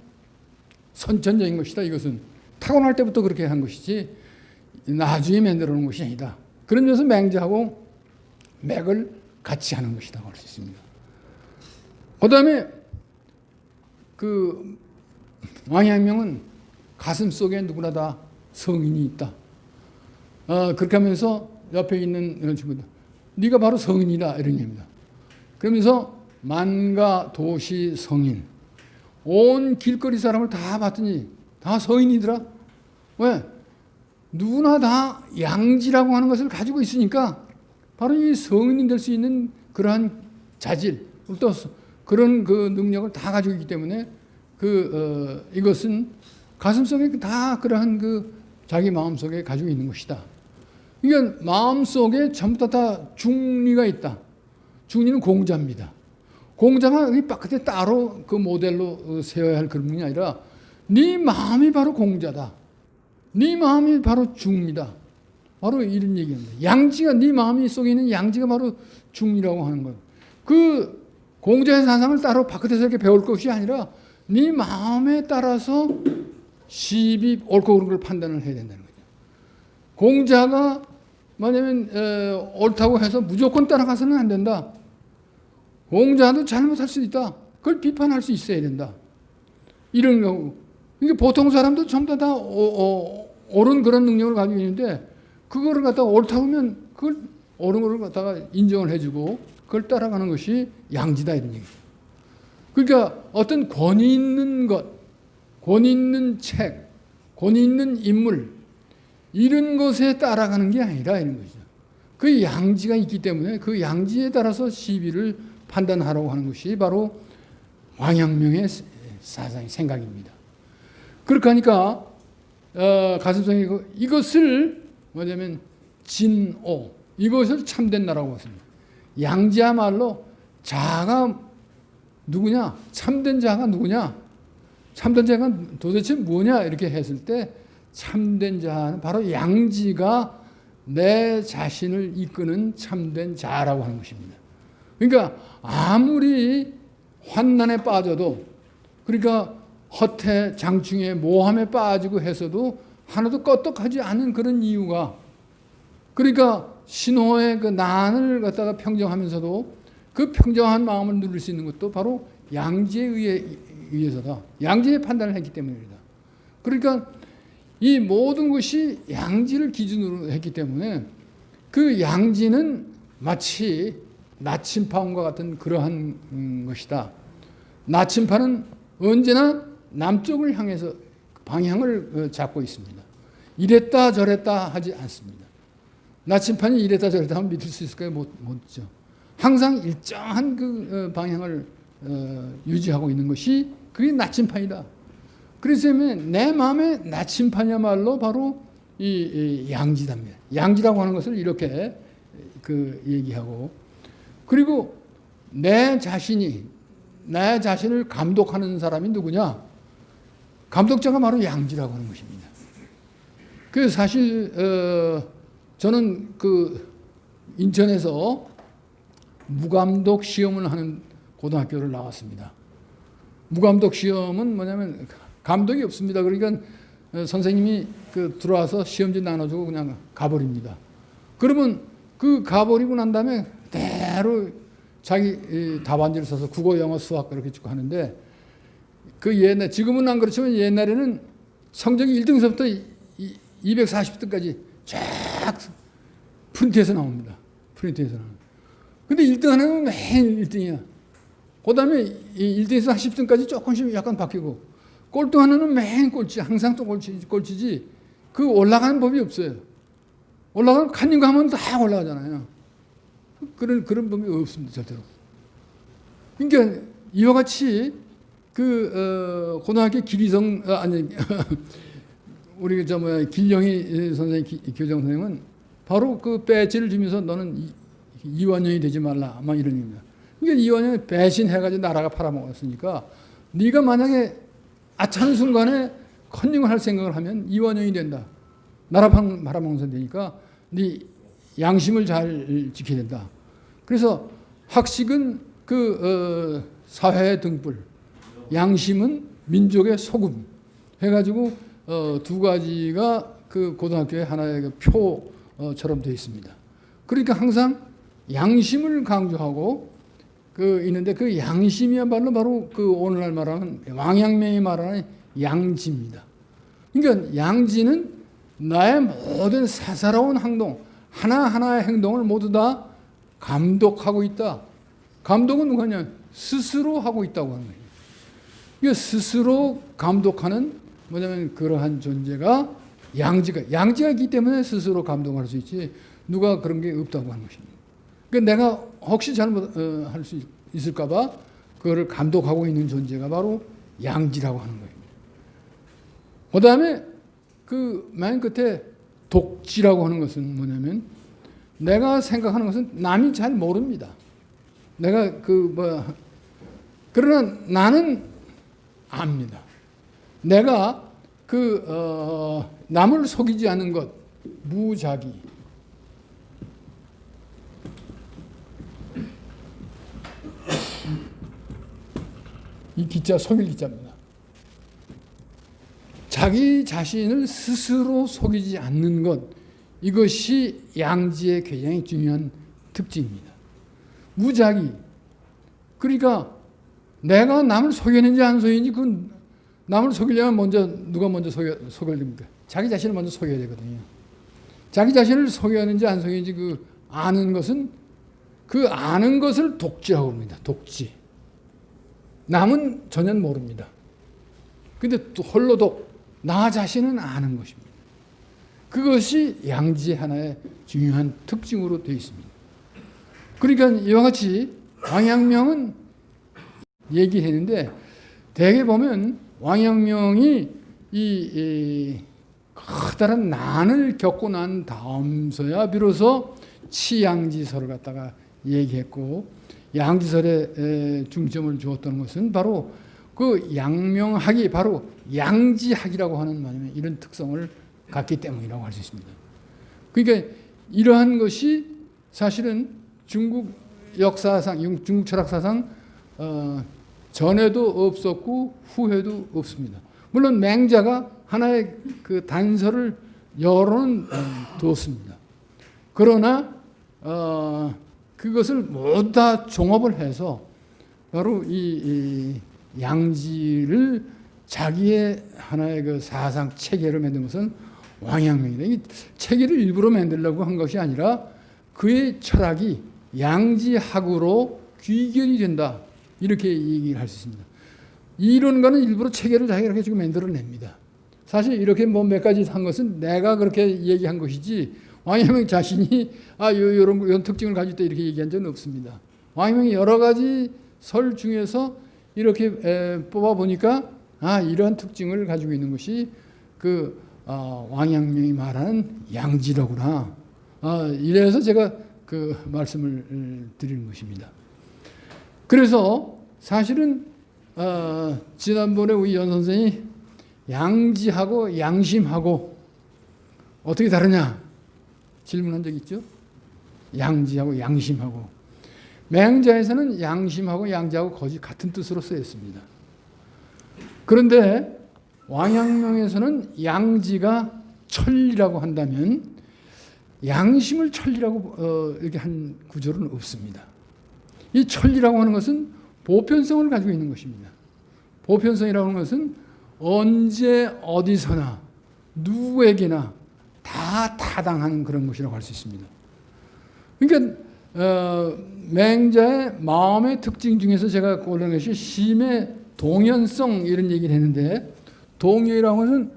선천적인 것이다. 이것은 타고날 때부터 그렇게 한 것이지 나중에 만들어 놓은 것이 아니다. 그런 면에서 맹자하고 맥을 같이 하는 것이라고 할 수 있습니다. 그 다음에 왕양명은 가슴 속에 누구나 다 성인이 있다. 그렇게 하면서 옆에 있는 친구들, 네가 바로 성인이다 이런 얘기입니다. 그러면서 만가 도시 성인, 온 길거리 사람을 다 봤더니 다 성인이더라. 왜? 누구나 다 양지라고 하는 것을 가지고 있으니까 바로 이 성인이 될 수 있는 그러한 자질, 또 그런 능력을 다 가지고 있기 때문에 이것은 가슴속에 다 그러한 자기 마음속에 가지고 있는 것이다. 그러니까 마음속에 전부 다 중리가 있다. 중리는 공자입니다. 공자가 이 바깥에 따로 그 모델로 세워야 할 그런 분이 아니라 네 마음이 바로 공자다. 네 마음이 바로 중이다. 바로 이런 얘기입니다. 양지가 네 마음이 속에 있는 양지가 바로 중이라고 하는 거예요. 그 공자의 사상을 따로 바깥에서 이렇게 배울 것이 아니라 네 마음에 따라서 시비 옳고 그른 걸 판단을 해야 된다는 거죠. 공자가 뭐냐면 옳다고 해서 무조건 따라가서는 안 된다. 공자도 잘못할 수 있다. 그걸 비판할 수 있어야 된다. 이런 거고. 그러니까 보통 사람도 전부 다 옳은 그런 능력을 가지고 있는데 그거를 갖다가 옳다고 하면 그걸 옳은 거를 갖다가 인정을 해주고 그걸 따라가는 것이 양지다 이런 얘기죠. 그러니까 어떤 권위 있는 것, 권위 있는 책, 권위 있는 인물 이런 것에 따라가는 게 아니라 이런 거죠. 그 양지가 있기 때문에 그 양지에 따라서 시비를 판단하라고 하는 것이 바로 왕陽明의 사상의 생각입니다. 그렇게 하니까 가슴성이 이것을 뭐냐면 진오 이것을 참된 나라고 했습니다. 양지야말로 자아가 누구냐? 참된 자가 누구냐? 참된 자가 도대체 뭐냐? 이렇게 했을 때 참된 자는 바로 양지가 내 자신을 이끄는 참된 자라고 하는 것입니다. 그러니까 아무리 환난에 빠져도 그러니까 허태, 장충에 모함에 빠지고 해서도 하나도 껐떡하지 않은 그런 이유가 그러니까 신호의 그 난을 갖다가 평정하면서도 그 평정한 마음을 누릴 수 있는 것도 바로 양지에 의해서다. 양지의 판단을 했기 때문입니다. 그러니까 이 모든 것이 양지를 기준으로 했기 때문에 그 양지는 마치 나침판과 같은 그러한 것이다. 나침판은 언제나 남쪽을 향해서 방향을 잡고 있습니다. 이랬다 저랬다 하지 않습니다. 나침판이 이랬다 저랬다 하면 믿을 수 있을까요? 못죠. 항상 일정한 그 방향을 유지하고 있는 것이 그게 나침판이다. 그래서 내 마음의 나침판이야말로 바로 이 양지답니다. 양지라고 하는 것을 이렇게 그 얘기하고 그리고 내 자신을 감독하는 사람이 누구냐? 감독자가 바로 양지라고 하는 것입니다. 그 사실 저는 그 인천에서 무감독 시험을 하는 고등학교를 나왔습니다. 무감독 시험은 뭐냐면 감독이 없습니다. 그러니까 선생님이 그 들어와서 시험지 나눠주고 그냥 가버립니다. 그러면 그 가버리고 난 다음에 그대로 자기 답안지를 써서 국어, 영어, 수학 그렇게 쭉 하는데 그 옛날 지금은 안 그렇지만 옛날에는 성적이 1등서부터 240등까지 쫙 프린트해서 나옵니다. 프린트해서 나옵니다. 근데 1등 하나는 매일 1등이야. 그 다음에 1등에서 10등까지 조금씩 약간 바뀌고 꼴등 하나는 맨 꼴찌, 항상 또 꼴찌지 그 올라가는 법이 없어요. 올라가면 칸인가 하면 다 올라가잖아요. 그런 법이 없습니다. 절대로. 그러니까 이와 같이 그 고등학교 기리성 아니 우리 길영희 선생님 교장 선생님은 바로 그 배지를 주면서 너는 이완용이 되지 말라 막 이런 얘기입니다. 그러니까 이완용이 배신해가지고 나라가 팔아먹었으니까 네가 만약에 아차는 순간에 컨닝을 할 생각을 하면 이완용이 된다. 나라 팔아먹는 되니까 네 양심을 잘 지켜야 된다. 그래서 학식은 그 사회의 등불, 양심은 민족의 소금 해가지고 두 가지가 그 고등학교의 하나의 그 표처럼 되어 있습니다. 그러니까 항상 양심을 강조하고 그 있는데 그 양심이야말로 바로 그 오늘날 말하는 왕양명이 말하는 양지입니다. 그러니까 양지는 나의 모든 사사로운 행동, 하나하나의 행동을 모두 다 감독하고 있다. 감독은 누구냐? 스스로 하고 있다고 하는 거예요. 그러니까 스스로 감독하는 뭐냐면 그러한 존재가 양지가 있기 때문에 스스로 감독할 수 있지 누가 그런 게 없다고 하는 것입니다. 그러니까 내가 혹시 잘못할 수 있을까 봐 그거를 감독하고 있는 존재가 바로 양지라고 하는 거예요. 그 다음에 그 맨 끝에 독지라고 하는 것은 뭐냐면 내가 생각하는 것은 남이 잘 모릅니다. 내가 그러나 나는 압니다. 내가 남을 속이지 않는 것, 무자기. 이 기자 속일 기자입니다. 자기 자신을 스스로 속이지 않는 것, 이것이 양지의 굉장히 중요한 특징입니다. 무자기. 그러니까 내가 남을 속였는지 안 속였는지 그 남을 속이려면 누가 먼저 속여야 됩니까? 자기 자신을 먼저 속여야 되거든요. 자기 자신을 속였는지 안 속였는지 아는 것을 독지라고 합니다. 독지. 남은 전혀 모릅니다. 근데 또 홀로 나 자신은 아는 것입니다. 그것이 양지의 하나의 중요한 특징으로 되어 있습니다. 그러니까 이와 같이 왕양명은 얘기했는데 대개 보면 왕양명이 이 커다란 난을 겪고 난 다음서야 비로소 치양지설을 갖다가 얘기했고, 양지설에 중점을 주었던 것은 바로 그 양명학이 바로 양지학이라고 하는 말이면 이런 특성을 갖기 때문이라고 할 수 있습니다. 그러니까 이러한 것이 사실은 중국 역사상, 중국 철학사상 전에도 없었고 후에도 없습니다. 물론 맹자가 하나의 그 단서를 여러는 뒀습니다. 그러나 그것을 모두 다 종합을 해서 바로 이 양지를 자기의 하나의 그 사상 체계를 만든 것은 왕양명이다. 이 체계를 일부러 만들려고 한 것이 아니라 그의 철학이 양지학으로 귀결이 된다. 이렇게 얘기를 할 수 있습니다. 이론가는 일부러 체계를 자기가 이렇게 지금 만들어냅니다. 사실 이렇게 몇 가지 한 것은 내가 그렇게 얘기한 것이지 왕양명 자신이 이런 특징을 가지고 있다 이렇게 얘기한 적은 없습니다. 왕양명이 여러 가지 설 중에서 이렇게 뽑아보니까 이러한 특징을 가지고 있는 것이 왕양명이 말하는 양지로구나. 이래서 제가 그 말씀을 드리는 것입니다. 그래서 사실은 지난번에 우리 연 선생이 양지하고 양심하고 어떻게 다르냐 질문한 적 있죠? 양지하고 양심하고. 맹자에서는 양심하고 양지하고 거의 같은 뜻으로 쓰였습니다. 그런데 왕양명에서는 양지가 천리라고 한다면 양심을 천리라고 이렇게 한 구조는 없습니다. 이 천리라고 하는 것은 보편성을 가지고 있는 것입니다. 보편성이라고 하는 것은 언제 어디서나 누구에게나 다 타당하는 그런 것이라고 할 수 있습니다. 그러니까 맹자의 마음의 특징 중에서 제가 고른 것이 심의 동연성 이런 얘기를 했는데, 동연이라고 하는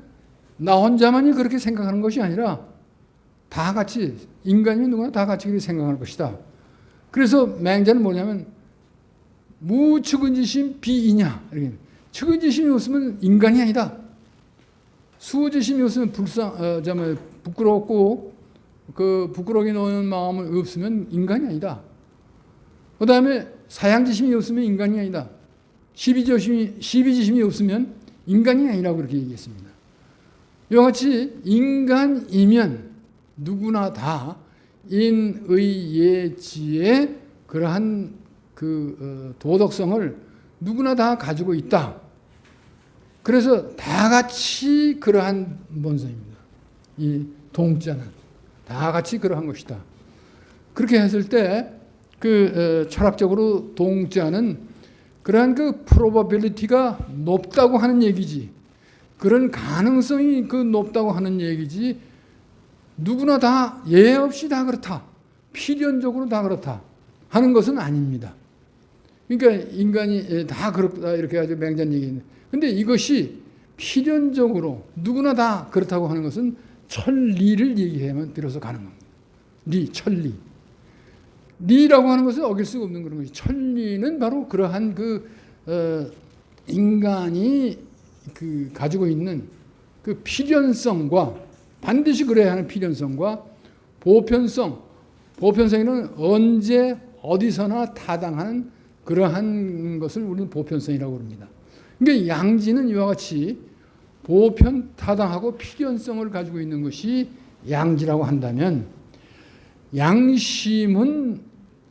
나 혼자만이 그렇게 생각하는 것이 아니라 다 같이, 인간이면 누구나 다 같이 그렇게 생각할 것이다. 그래서 맹자는 뭐냐면 무측은지심 비이냐. 측은지심이 없으면 인간이 아니다. 수호지심이 없으면 부끄럽고 그 부끄러움이 노는 마음은 없으면 인간이 아니다. 그 다음에 사양지심이 없으면 인간이 아니다. 시비지심이 없으면 인간이 아니라고 그렇게 얘기했습니다. 이와 같이 인간이면 누구나 다 인의예지의 그러한 그 도덕성을 누구나 다 가지고 있다. 그래서 다 같이 그러한 본성입니다. 이 동자는 다 같이 그러한 것이다. 그렇게 했을 때 철학적으로 동자는 그러한 그 프로바빌리티가 높다고 하는 얘기지, 그런 가능성이 높다고 하는 얘기지, 누구나 다 예 없이 다 그렇다, 필연적으로 다 그렇다 하는 것은 아닙니다. 그러니까 인간이 다 그렇다 이렇게 가지고 맹자는 얘기했는데, 근데 이것이 필연적으로 누구나 다 그렇다고 하는 것은 천리를 얘기하면 비로소 가는 겁니다. 천리. 리라고 하는 것은 어길 수가 없는 그런 것이. 천리는 바로 그러한 인간이 가지고 있는 그 필연성과, 반드시 그래야 하는 필연성과 보편성. 보편성에는 언제 어디서나 타당한 그러한 것을 우리는 보편성이라고 합니다. 그러니까 양지는 이와 같이 보편, 타당하고 필연성을 가지고 있는 것이 양지라고 한다면, 양심은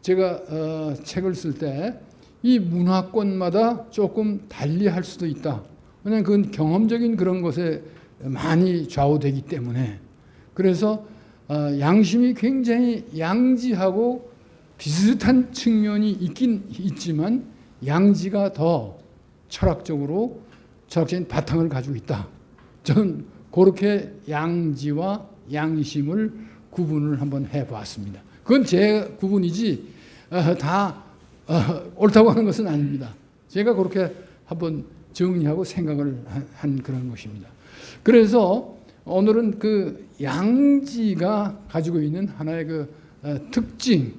제가 책을 쓸 때 이 문화권마다 조금 달리 할 수도 있다. 왜냐하면 그건 경험적인 그런 것에 많이 좌우되기 때문에. 그래서 양심이 굉장히 양지하고 비슷한 측면이 있긴 있지만 양지가 더 철학적인 바탕을 가지고 있다. 저는 그렇게 양지와 양심을 구분을 한번 해봤습니다. 그건 제 구분이지 다 옳다고 하는 것은 아닙니다. 제가 그렇게 한번 정리하고 생각을 한 그런 것입니다. 그래서 오늘은 그 양지가 가지고 있는 하나의 그 특징,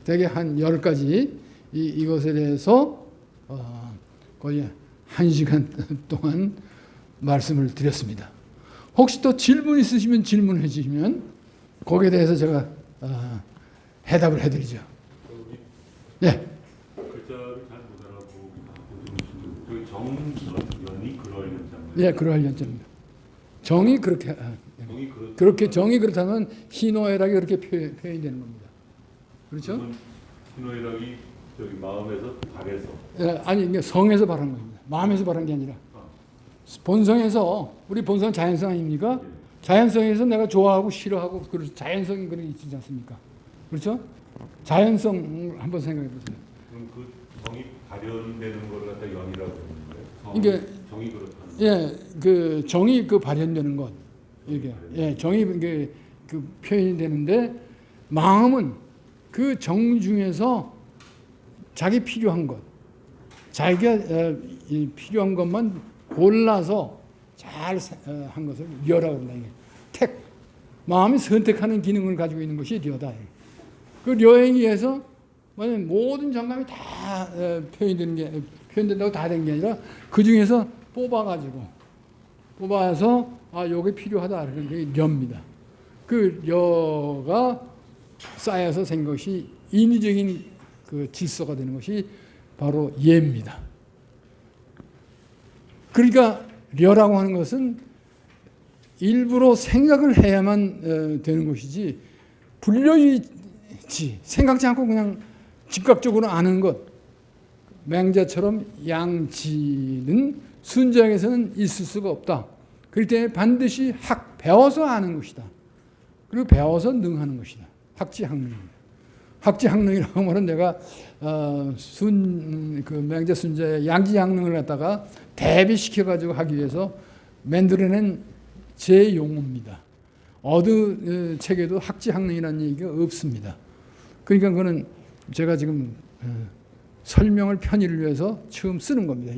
대개 한 10가지 이것에 대해서 거의 1시간 동안 말씀을 드렸습니다. 혹시 또 질문 있으시면 질문해 주시면 거기에 대해서 제가 해답을 해드리죠. 예. 글자를 잘 못 알아보고 저기 정연이 그럴 연장. 예, 그럴 연장입니다. 정이 그렇게 그렇게 정이 그렇다면 희노애락이 그렇게 표현되는 겁니다. 그렇죠? 희노애락이 저기 마음에서 발에서. 예, 아니 이게 성에서 발한 겁니다. 마음에서 발한 게 아니라 본성에서, 우리 본성 자연성 아닙니까? 예. 자연성에서 내가 좋아하고 싫어하고 그 자연성이 그런 게 있지 않습니까? 그렇죠? 자연성 한번 생각해 보세요. 그럼 그 정이 발현되는 걸 갖다 연이라고 하는 거예요? 이게 정이 그렇다는. 예, 그 정이 그 발현되는 것, 이게 예, 정이 그 표현이 되는데, 마음은 그 정 중에서 자기 필요한 것, 자기가 필요한 것만 골라서 잘 한 것을 려라고 합니다. 택, 마음이 선택하는 기능을 가지고 있는 것이 려다. 그 려에 의해서 모든 정감이 다 표현된다고 다 된 게 아니라 그 중에서 뽑아서 요게 필요하다 그런 게 려입니다. 그 려가 쌓여서 생긴 것이 인위적인 그 질서가 되는 것이 바로 예입니다. 그러니까 려라고 하는 것은 일부러 생각을 해야만 되는 것이지, 불려있지 생각지 않고 그냥 즉각적으로 아는 것, 맹자처럼 양지는 순자에서는 있을 수가 없다. 그렇기 때문에 반드시 배워서 아는 것이다. 그리고 배워서 능하는 것이다. 학지학능입니다. 학지학능이라고 하면 내가 그 맹자 순자의 양지학능을 갖다가 대비시켜 가지고 하기 위해서 만들어낸 제 용어입니다. 어느 책에도 학지학능이라는 얘기가 없습니다. 그러니까 그거는 제가 지금 설명을 편의를 위해서 처음 쓰는 겁니다.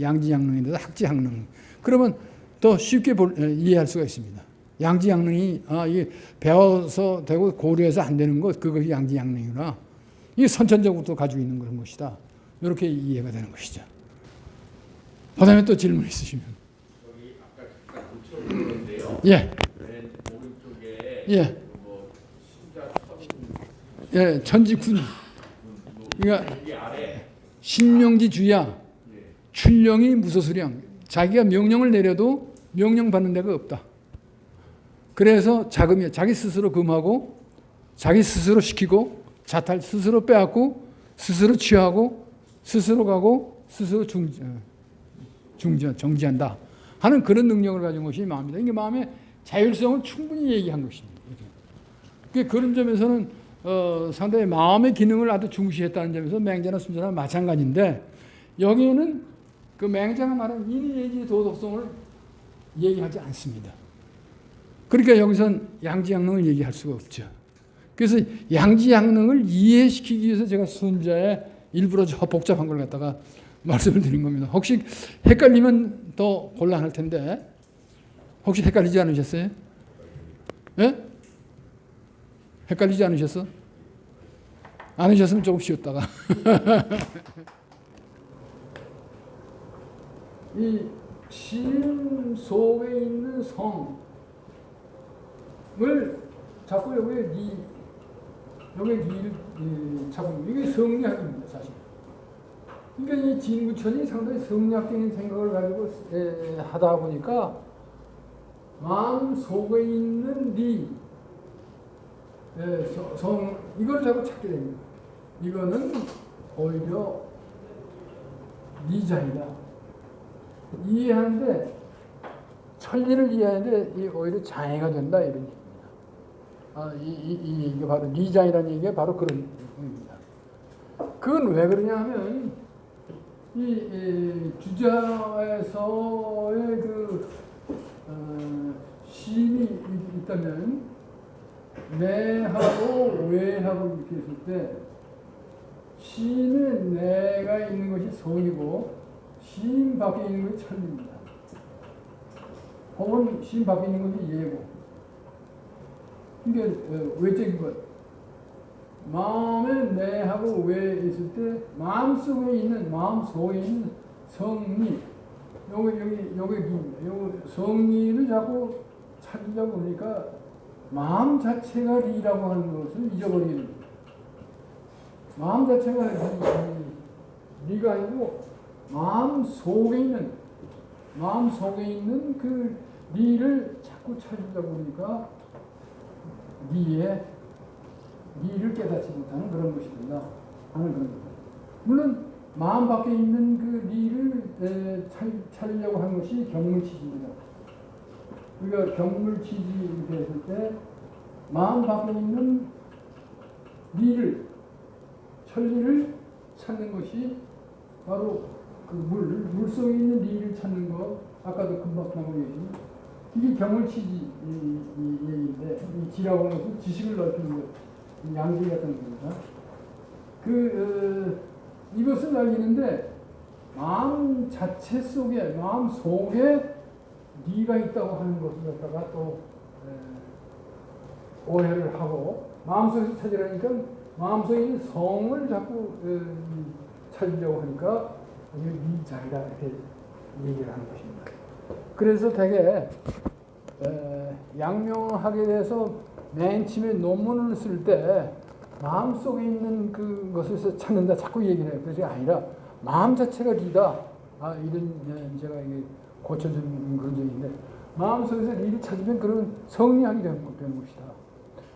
양지양능인데도 학지학능. 그러면 더 쉽게 이해할 수가 있습니다. 양지양능이 이게 배워서 되고 고려해서 안 되는 것, 그것이 양지양능이구나. 이게 선천적으로 가지고 있는 그런 것이다. 이렇게 이해가 되는 것이죠. 그다음에 또 질문 있으시면. 여기 아까 잠깐 붙여보는데요. 예. 맨 오른쪽에 예. 뭐 신자 예, 천지군. 그러니까 여기 아래 신명지 주야, 출령이 무소수량. 자기가 명령을 내려도 명령 받는 데가 없다. 그래서 자금이 자기 스스로 금하고, 자기 스스로 시키고, 자탈 스스로 빼앗고, 스스로 취하고, 스스로 가고, 스스로 정지한다 하는 그런 능력을 가진 것이 마음이다. 이게 마음의 자율성을 충분히 얘기한 것입니다. 그런 점에서는 상당히 마음의 기능을 아주 중시했다는 점에서 맹자나 순자나 마찬가지인데, 여기에는 그 맹자가 말하는 인의예지 도덕성을 얘기하지 않습니다. 그러니까 여기선 양지양능을 얘기할 수가 없죠. 그래서 양지양능을 이해시키기 위해서 제가 순자에 일부러 저 복잡한 걸 갖다가 말씀을 드린 겁니다. 혹시 헷갈리면 더 곤란할 텐데, 혹시 헷갈리지 않으셨어요? 예? 헷갈리지 않으셨어? 않으셨으면 조금 쉬었다가. 이 심 속에 있는 성을 자꾸 여기에 이 작품 이게 성리학입니다 사실. 그러니까 이 진구천이 상당히 성리학적인 생각을 가지고 하다 보니까 마음 속에 있는 리, 이걸 자꾸 찾게 됩니다. 이거는 오히려 리자이다. 이해하는데 천리를 이해하는데 이 오히려 장애가 된다 이런 얘기입니다. 이게 바로 리자이라는 얘기가 바로 그런 의미입니다. 그건 왜 그러냐 하면 이 주자에서의 그 시인이 있다면 내하고 외하고 이렇게 했을 때 시인은 내가 있는 것이 성이고 시인 밖에 있는 것이 천리입니다. 혹은 시인 밖에 있는 것이 예고. 이게 외적인 것. 마음에 내하고 외에 있을 때 마음 속에 있는 성리. 요게 기입니다. 요 성리를 자꾸 찾으다 보니까 마음 자체가 리라고 하는 것을 잊어버리게 됩니다. 마음 자체가 리가 아니고 마음 속에 있는 그 리를 자꾸 찾으다 보니까 리를 깨닫지 못하는 그런 것이 된다 하는 그런 겁니다. 물론 마음 밖에 있는 그 리를 찾으려고 하는 것이 경물치지입니다. 우리가 경물치지 이렇게 했을 때 마음 밖에 있는 리를 천리를 찾는 것이 바로 그 물 속에 있는 리를 찾는 것. 아까도 금방 나온 얘기. 이게 경물치지 이 얘기인데 이 지라고 하는 것은 지식을 넓히는 것, 양지 같은 겁니다. 이것을 알리는데 마음 자체 속에 마음 속에 리가 있다고 하는 것을 갖다가 또 오해를 하고 마음속에서 찾으라니까 마음속에 있는 성을 자꾸 찾으려고 하니까 이게 리자이다 이렇게 얘기를 하는 것입니다. 그래서 되게 양명학에 대해서 맨 처음에 논문을 쓸 때 마음속에 있는 그것을 찾는다 자꾸 얘기를 해요. 그게 아니라 마음 자체가 리다. 이런 제가 이게 고쳐준 그런 적인데 마음속에서 리를 찾으면 그러면 성리학이 되는 것이다.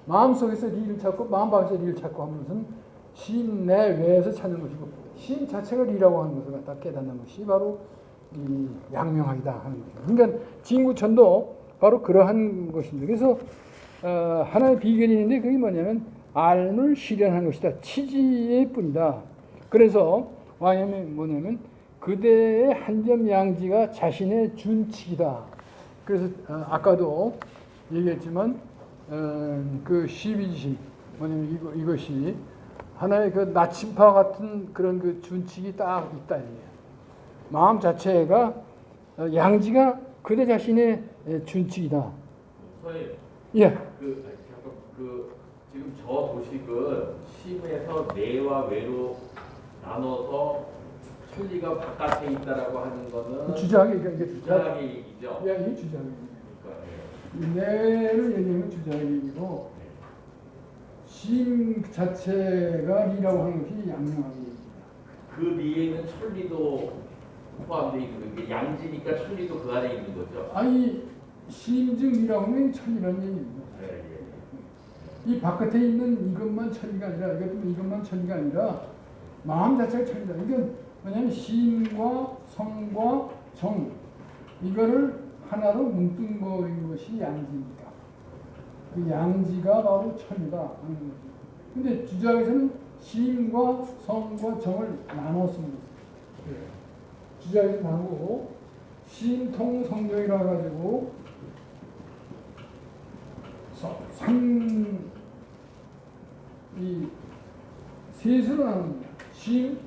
마음속에서 리를 찾고 마음 밖에서 리를 찾고 하는 것은 심 내외에서 찾는 것이고 심 자체가 리라고 하는 것을 갖다 깨닫는 것이 바로 이 양명학이다 하는 것입니다. 그러니까 진구천도 바로 그러한 것입니다. 그래서 하나의 비결이 있는데 그게 뭐냐면 알을 실현한 것이다. 치지의 뿐이다. 그래서 왕님이 뭐냐면 그대의 한 점 양지가 자신의 준칙이다. 그래서 아까도 얘기했지만 그 시비지 뭐냐면 이것이 하나의 그 나침파 같은 그런 그 준칙이 딱 있다. 마음 자체가 양지가 그대 자신의 준칙이다. 선생님, 예. 지금 저 도식은 심에서 내와 외로 나눠서 천리가 바깥에 있다라고 하는 거는 주장이 이게 주장의 얘기죠. 예, 이 주장이. 그러니까, 내를 얘기하면 주장이고 심 자체가 리라고 하는 것이 양명학입니다. 그 리에는 천리도 포함되어 있는 게 양지니까 천리도 그 안에 있는 거죠. 아니 심증이라고 하면 천리라는 얘기입니다. 이 바깥에 있는 이것만 천리가 아니라 이것만 천리가 아니라 마음 자체가 천리다. 이건 뭐냐면 심과 성과 정 이거를 하나로 뭉뚱 거인 것이 양지입니다. 그 양지가 바로 천이다 하는 거죠. 근데 주장에서는 심과 성과 정을 나눴습니다. 주장에서 나누고 심통성정이라 가지고 이 셋으로 나눕니다. 심,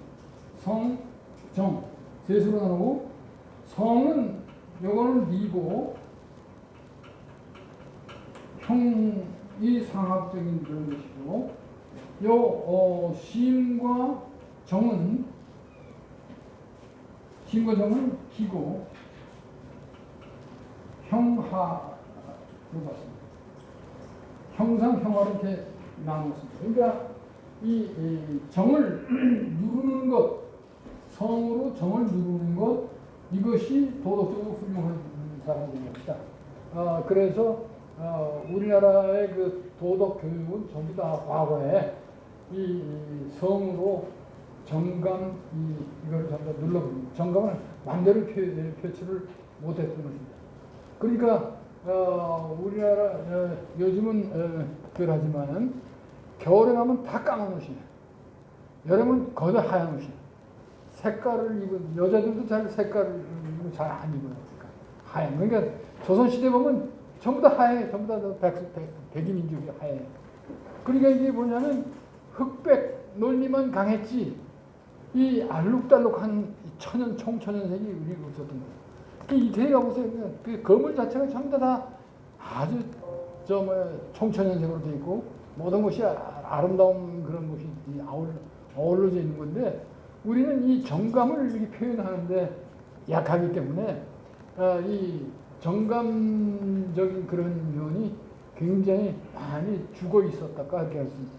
성, 정 셋으로 나누고 성은 요거는 리고 형이 상합적인 그런 것이고 심과 정은 기고 형하로 봤습니다. 형상, 형화로 이렇게 나눴습니다. 그러니까 이 정을 누르는 것, 성으로 정을 누르는 것, 이것이 도덕적으로 훌륭한 사람인 겁니다. 그래서 우리나라의 그 도덕 교육은 전부 다 과거에 이 성으로 정감 이걸 전부 다 눌러버립니다. 정감을 마음대로 표출을 못했던 것입니다. 그러니까 우리나라 요즘은 그러하지만은 겨울에 가면 다 까만 옷이에요. 여름은 거의 다 하얀 옷이에요. 색깔을 입은 여자들도 잘 색깔을 잘 안 입어요. 그러니까 하얀. 그러니까 조선 시대 보면 전부 다 하얘. 전부 다 백인민족이 하얘. 그러니까 이게 뭐냐면 흑백 논리만 강했지 이 알록달록한 청천연색이 우리가 없었던 거예요. 이태리 가보세요. 그 건물 자체가 전부 다 아주 청천연색으로 되어 있고 모든 것이 아름다운 그런 것이 어우러져 있는 건데 우리는 이 정감을 이렇게 표현하는데 약하기 때문에 이 정감적인 그런 면이 굉장히 많이 죽어 있었다고 할 수 있습니다.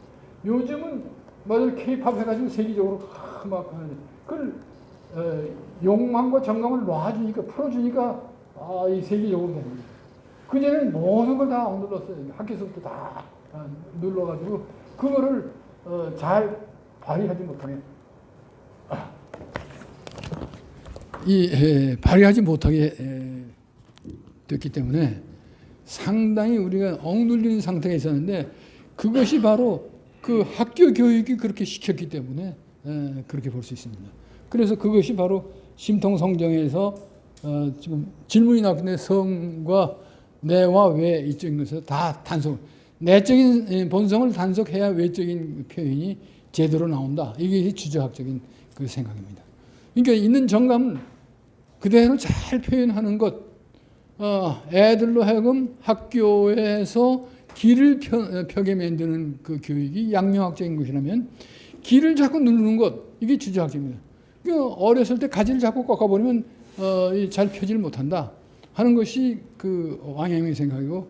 요즘은 맞아요. K-팝 해가지고 세계적으로 막 그걸 욕망과 정감을 놔주니까 풀어주니까 이 세계적으로 됩니다. 그전에는 모든 걸 다 억눌렀어요. 학교에서부터 다 눌러가지고 그거를 잘 발휘하지 못하게 발휘하지 못하게 됐기 때문에 상당히 우리가 억눌리는 상태가 있었는데 그것이 바로 그 학교 교육이 그렇게 시켰기 때문에 그렇게 볼 수 있습니다. 그래서 그것이 바로 심통성정에서 지금 질문이 나왔는데 성과 내와 외 이쪽인 것에서 다 단속, 내적인 본성을 단속해야 외적인 표현이 제대로 나온다. 이게 주저학적인 그 생각입니다. 그러니까 있는 정감은 그대로 잘 표현하는 것, 애들로 하여금 학교에서 길을 펴게 만드는 그 교육이 양명학적인 것이라면 길을 자꾸 누르는 것, 이게 주저학적입니다. 그러니까 어렸을 때 가지를 자꾸 꺾어버리면 잘 펴지를 못한다 하는 것이 그 왕양의 생각이고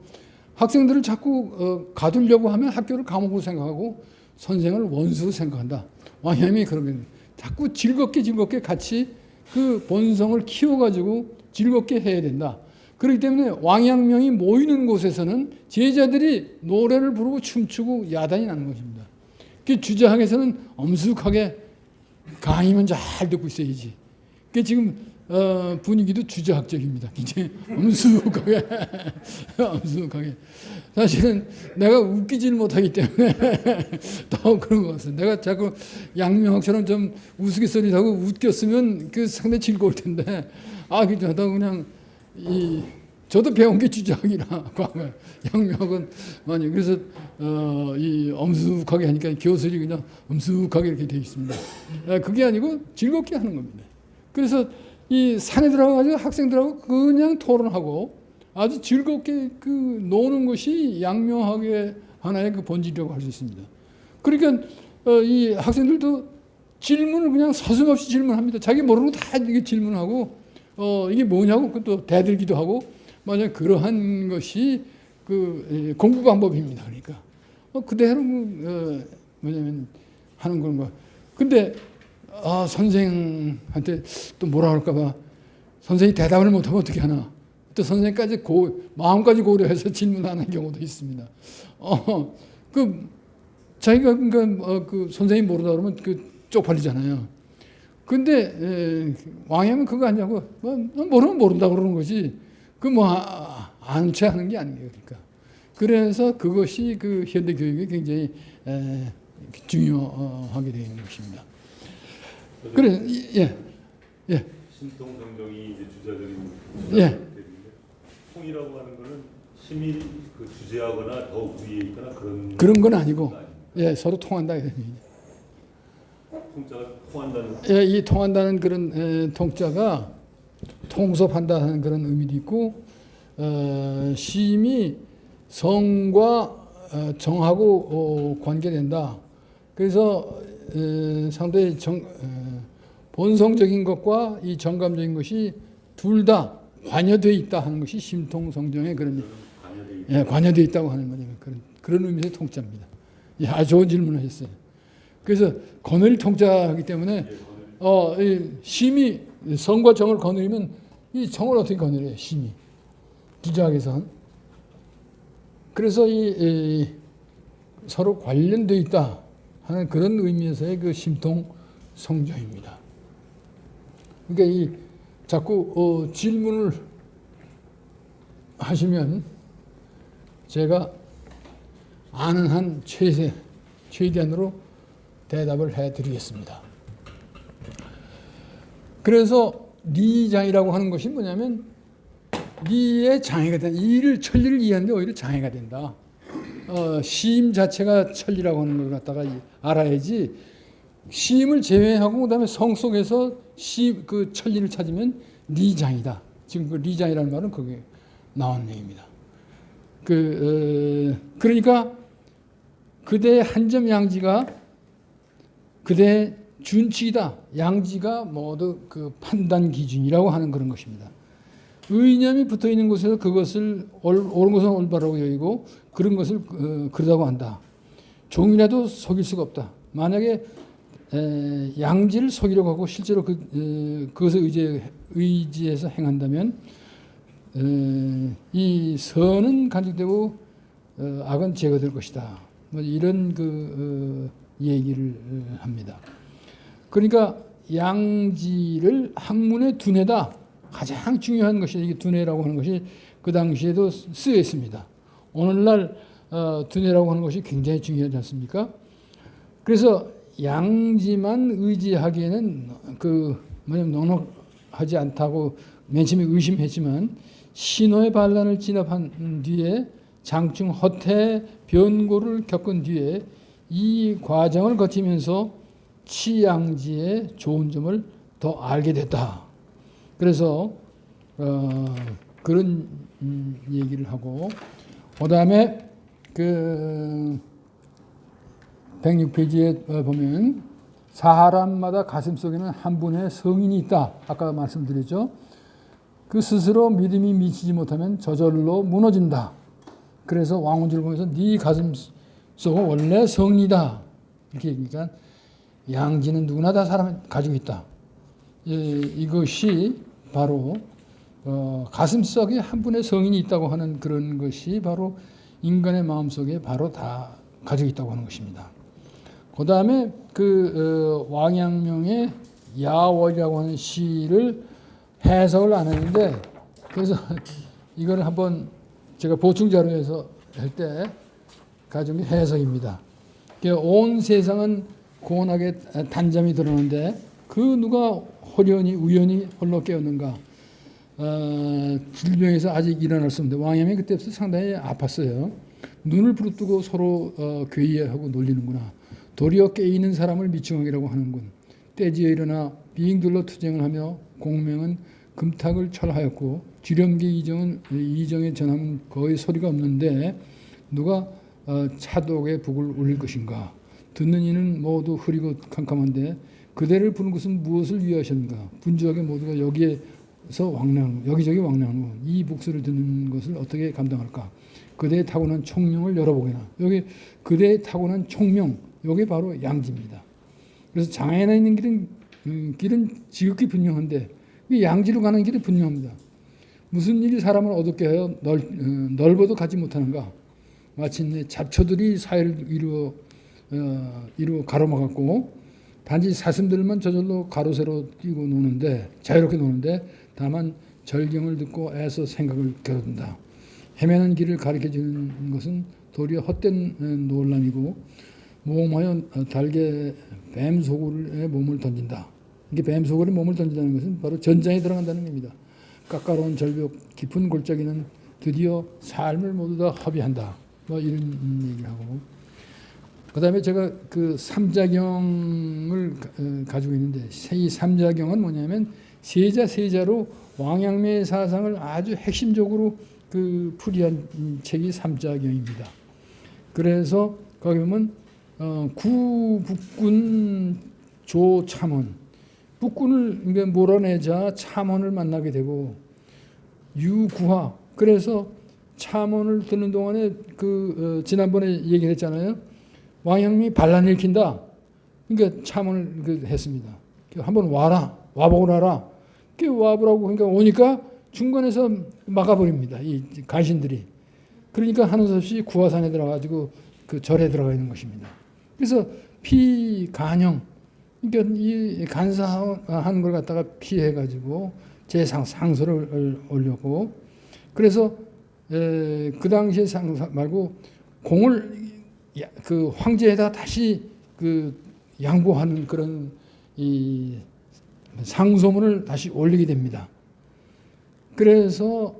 학생들을 자꾸 가두려고 하면 학교를 감옥으로 생각하고 선생을 원수로 생각한다. 왕양이 그런 거예요. 자꾸 즐겁게 같이 그 본성을 키워가지고 즐겁게 해야 된다. 그렇기 때문에 왕양명이 모이는 곳에서는 제자들이 노래를 부르고 춤추고 야단이 나는 것입니다. 그 주저학에서는 엄숙하게 강의만 잘 듣고 있어야지. 그 지금 분위기도 주저학적입니다. 굉장히 엄숙하게 엄숙하게. 사실은 내가 웃기질 못하기 때문에 더 그런 것 같아요. 내가 자꾸 양명학처럼 좀 우스갯소리하고 웃겼으면 그 상당히 즐거울 텐데 그냥 저도 배운 게 주저학이라 과거에 양명학은 많이 그래서 이 엄숙하게 하니까 교수들이 그냥 엄숙하게 이렇게 되어 있습니다. 그게 아니고 즐겁게 하는 겁니다. 그래서 이 산에 들어가가지고 학생들하고 그냥 토론하고 아주 즐겁게 그 노는 것이 양명학의 하나의 그 본질이라고 할 수 있습니다. 그러니까 이 학생들도 질문을 그냥 서슴없이 질문합니다. 자기 모르는 거 다 이게 질문하고 이게 뭐냐고 또 대들기도 하고 만약 그러한 것이 그 공부 방법입니다. 그러니까 그대로 뭐냐면 하는 건 거. 근데 선생한테 또 뭐라 할까봐 선생이 대답을 못하면 어떻게 하나? 또 선생까지 마음까지 고려해서 질문하는 경우도 있습니다. 자기가 그 선생이 모르다 그러면 쪽팔리잖아요. 근데 왕양은 그거 아니냐고 모르면 모른다 그러는 거지. 아는 체 하는 게 아니에요. 그러니까. 그래서 그것이 그 현대 교육이 굉장히 중요하게 되어 있는 것입니다. 그래, 예. 신통성정이 이제 주자들인 예. 통이라고 하는 거는 힘이 그 주제하거나 더 위에 있거나 그런 건 아니고, 서로 통한다 이런 얘기죠. 통자가 통한다는. 예, 이 통한다는 그런 통자가 통섭한다는 그런 의미도 있고, 심이 성과 정하고 관계된다. 그래서 상당히 본성적인 것과 이 정감적인 것이 둘 다 관여되어 있다 하는 것이 심통성정의 그런 관여되어 있다고 하는 거냐면 그런 의미에서 통자입니다. 아주 좋은 질문을 하셨어요. 그래서 거느릴 통자하기 때문에 이 심이 성과 정을 거느리면 이 정을 어떻게 거느려요? 심이 부작에선. 그래서 이 서로 관련되어 있다 하는 그런 의미에서의 그 심통 성조입니다. 그러니까 이 자꾸 질문을 하시면 제가 아는 한 최대한으로 대답을 해드리겠습니다. 그래서 리장이라고 하는 것이 뭐냐면 리의 장애가 된다. 천리를 이해하는데 오히려 장애가 된다. 시임 자체가 천리라고 하는 걸 갖다가 알아야지. 시임을 제외하고 그다음에 성 속에서 그 천리를 찾으면 리장이다. 지금 그 리장이라는 말은 그게 나온 얘기입니다. 그러니까 그대의 한점 양지가 그대의 준칙이다. 양지가 모두 그 판단 기준이라고 하는 그런 것입니다. 의념이 붙어 있는 곳에서 그것을 옳은 것은 올바라고 여기고 그런 것을 그러다고 한다. 종이라도 속일 수가 없다. 만약에 양지를 속이려고 하고 실제로 그것을 의지해서 행한다면 이 선은 간직되고 악은 제거될 것이다. 뭐 이런 얘기를 합니다. 그러니까 양지를 학문의 두뇌다. 가장 중요한 것이 이게 두뇌라고 하는 것이 그 당시에도 쓰여 있습니다. 오늘날 두뇌라고 하는 것이 굉장히 중요하지 않습니까? 그래서 양지만 의지하기에는 넉넉하지 않다고 맨 처음에 의심했지만 신호의 반란을 진압한 뒤에 장충 허태 변고를 겪은 뒤에 이 과정을 거치면서 치양지의 좋은 점을 더 알게 됐다. 그래서 그런 얘기를 하고 그다음에 106페이지에 보면 사람마다 가슴속에는 한 분의 성인이 있다. 아까 말씀드렸죠. 그 스스로 믿음이 미치지 못하면 저절로 무너진다. 그래서 왕운주를 보면서 네 가슴속은 원래 성이다. 이렇게 얘기하니까 양지는 누구나 다 사람이 가지고 있다. 이것이 바로 가슴속에 한 분의 성인이 있다고 하는 그런 것이 바로 인간의 마음속에 바로 다 가지고 있다고 하는 것입니다. 그 다음에 왕양명의 야월이라고 하는 시를 해석을 안 했는데 그래서 이걸 한번 제가 보충 자료에서 할 때 가진 해석입니다. 온 세상은 고온하게 단잠이 들었는데 그 누가 호련히 우연히 홀로 깨었는가. 질병에서 아직 일어날 수 없는데 왕양이 그때부터 상당히 아팠어요. 눈을 부릅뜨고 서로 괴이하고 놀리는구나. 도리어 깨있는 사람을 미충왕이라고 하는군. 떼지어 일어나 비행들로 투쟁을 하며 공명은 금탁을 철하였고 주렴기 이정의 전함은 거의 소리가 없는데 누가 차독의 북을 울릴 것인가. 듣는 이는 모두 흐리고 캄캄한데 그대를 부른 것은 무엇을 위하셨는가. 분주하게 모두가 여기에서 여기저기 왕래하고 이 목소리를 듣는 것을 어떻게 감당할까. 그대의 타고난 총명을 열어보게나. 여기 그대의 타고난 총명, 여기 바로 양지입니다. 그래서 장애나 있는 길은 지극히 분명한데 양지로 가는 길이 분명합니다. 무슨 일이 사람을 어둡게 하여 넓어도 가지 못하는가. 마침내 잡초들이 사회를 이루어 가로막았고 단지 사슴들만 저절로 가로세로 뛰고 노는데 자유롭게 노는데 다만 절경을 듣고 애써 생각을 겨룬다. 헤매는 길을 가르쳐주는 것은 도리어 헛된 논란이고 모험하여 달게 뱀 소굴에 몸을 던진다. 이게 뱀 소굴에 몸을 던진다는 것은 바로 전장에 들어간다는 겁니다. 까까로운 절벽 깊은 골짜기는 드디어 삶을 모두 다 허비한다. 뭐 이런 얘기를 하고 그 다음에 제가 그 삼자경을 가지고 있는데 이 삼자경은 뭐냐면 세자로 왕양매의 사상을 아주 핵심적으로 풀이한 책이 삼자경입니다. 그래서 거기 보면 구북군 조참원 북군을 몰아내자 참원을 만나게 되고 유구하 그래서 참원을 듣는 동안에 지난번에 얘기를 했잖아요. 왕양미 반란을 일으킨다. 그러니까 참을 했습니다. 한번 와보고 나라. 와보라고 그러니까 오니까 중간에서 막아버립니다. 이 간신들이. 그러니까 하는 수 없이 구화산에 들어가지고 그 절에 들어가 있는 것입니다. 그래서 피간형, 그러니까 이 간사한 걸 갖다가 피해가지고 상소를 올렸고, 그래서 그 당시에 상사 말고 공을 그 황제에다 다시 그 양보하는 그런 이 상소문을 다시 올리게 됩니다. 그래서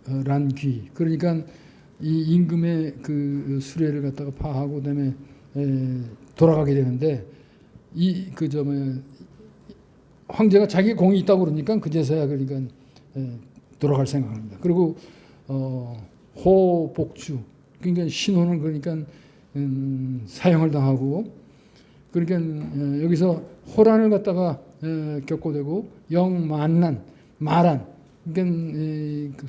파란귀, 그러니까 이 임금의 그 수레를 갖다가 파하고 그다음에 돌아가게 되는데 황제가 자기 공이 있다고 그러니까 그제서야 그러니까 돌아갈 생각합니다. 그리고 호복주, 그러니까 신호는 그러니까 사형을 당하고, 그러니까 여기서 호란을 갖다가 겪고 되고 영만난, 마란, 그러니까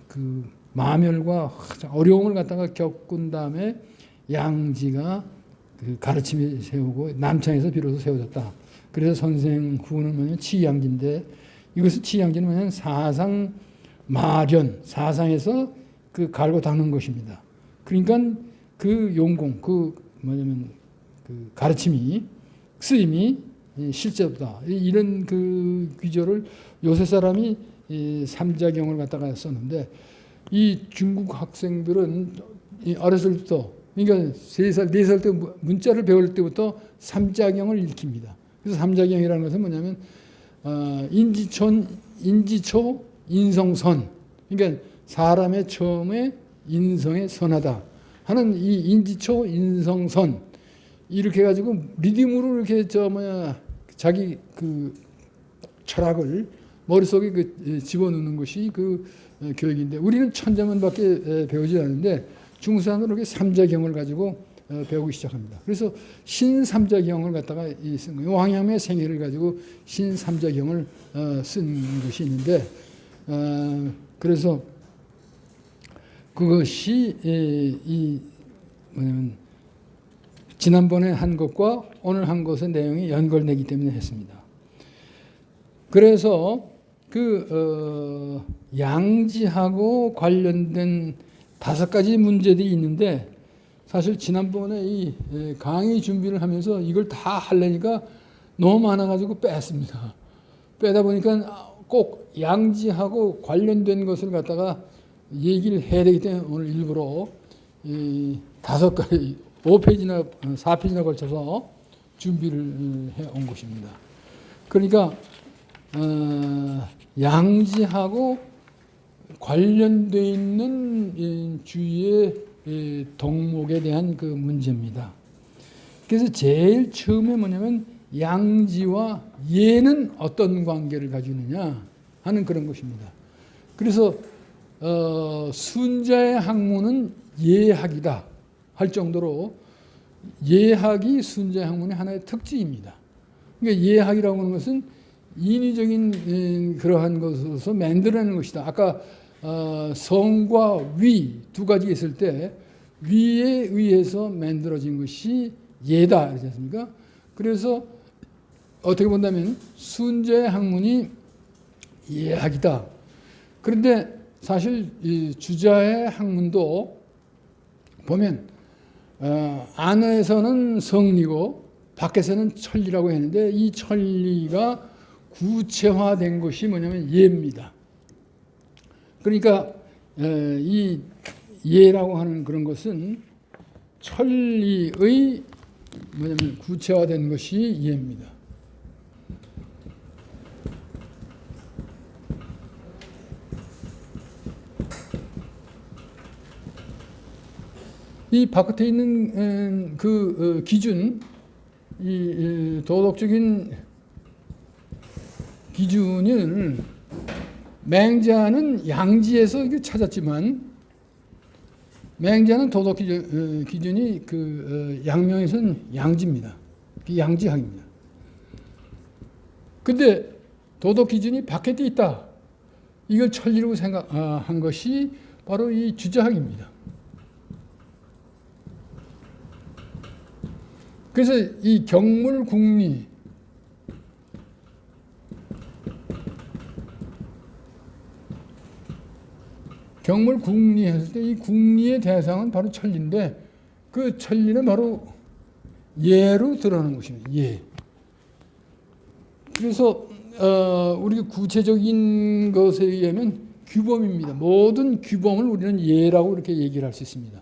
그 마멸과 어려움을 갖다가 겪은 다음에 양지가 그 가르침이 세우고 남창에서 비로소 세워졌다. 그래서 선생 후는 뭐냐면 치양지인데, 이것은 치양지는 뭐냐면 사상 마련, 사상에서 그 갈고 닦는 것입니다. 그러니까 그 용공, 그 뭐냐면 그 가르침이, 쓰임이 실제보다 이런 그 귀조를 요새 사람이 삼자경을 갖다가 썼는데, 이 중국 학생들은 어렸을 때부터, 그러니까 3살, 4살 때 문자를 배울 때부터 삼자경을 읽힙니다. 그래서 삼자경이라는 것은 뭐냐면 인지초, 인성선, 그러니까 사람의 처음에 인성에 선하다 하는 이 인지초, 인성선, 이렇게 해가지고 리듬으로 이렇게 자기 그 철학을 머릿속에 집어넣는 것이 그 교육인데, 우리는 천자문밖에 배우지 않는데 중산으로 이렇게 삼자경을 가지고 배우기 시작합니다. 그래서 신삼자경을 갖다가 쓴 거예요. 왕양의 생애를 가지고 신삼자경을 쓴 것이 있는데, 그래서 그것이 뭐냐면 지난번에 한 것과 오늘 한 것의 내용이 연결되기 때문에 했습니다. 그래서 양지하고 관련된 5가지 문제들이 있는데, 사실 지난번에 이 강의 준비를 하면서 이걸 다 하려니까 너무 많아가지고 뺐습니다. 빼다 보니까 꼭 양지하고 관련된 것을 갖다가 얘기를 해야 되기 때문에 오늘 일부러 5가지, 5페이지나 4페이지나 걸쳐서 준비를 해온 것입니다. 그러니까 양지하고 관련되어 있는 주위의 덕목에 대한 그 문제입니다. 그래서 제일 처음에 뭐냐면 양지와 예는 어떤 관계를 가지고 있느냐 하는 그런 것입니다. 그래서 순자의 학문은 예학이다 할 정도로 예학이 순자의 학문의 하나의 특징입니다. 그러니까 예학이라고 하는 것은 인위적인 그러한 것으로서 만들어내는 것이다. 아까 성과 위 2가지 있을 때 위에 의해서 만들어진 것이 예다 그렇지 않습니까? 그래서 어떻게 본다면 순자의 학문이 예학이다. 그런데 사실 이 주자의 학문도 보면 안에서는 성리고 밖에서는 천리라고 했는데, 이 천리가 구체화된 것이 뭐냐면 예입니다. 그러니까 이 예라고 하는 그런 것은 천리의 뭐냐면 구체화된 것이 예입니다. 이 바깥에 있는 그 기준, 이 도덕적인 기준은 맹자는 양지에서 이게 찾았지만, 맹자는 도덕 기준이 그 양명에서는 양지입니다. 양지학입니다. 근데 도덕 기준이 밖에 있다. 이걸 천리라고 생각한 것이 바로 이 주자학입니다. 그래서 이 경물국리, 경물국리 했을 때 이 국리의 대상은 바로 천리인데 그 천리는 바로 예로 드러나는 것입니다. 예. 그래서 우리가 구체적인 것에 의하면 규범입니다. 모든 규범을 우리는 예라고 이렇게 얘기를 할 수 있습니다.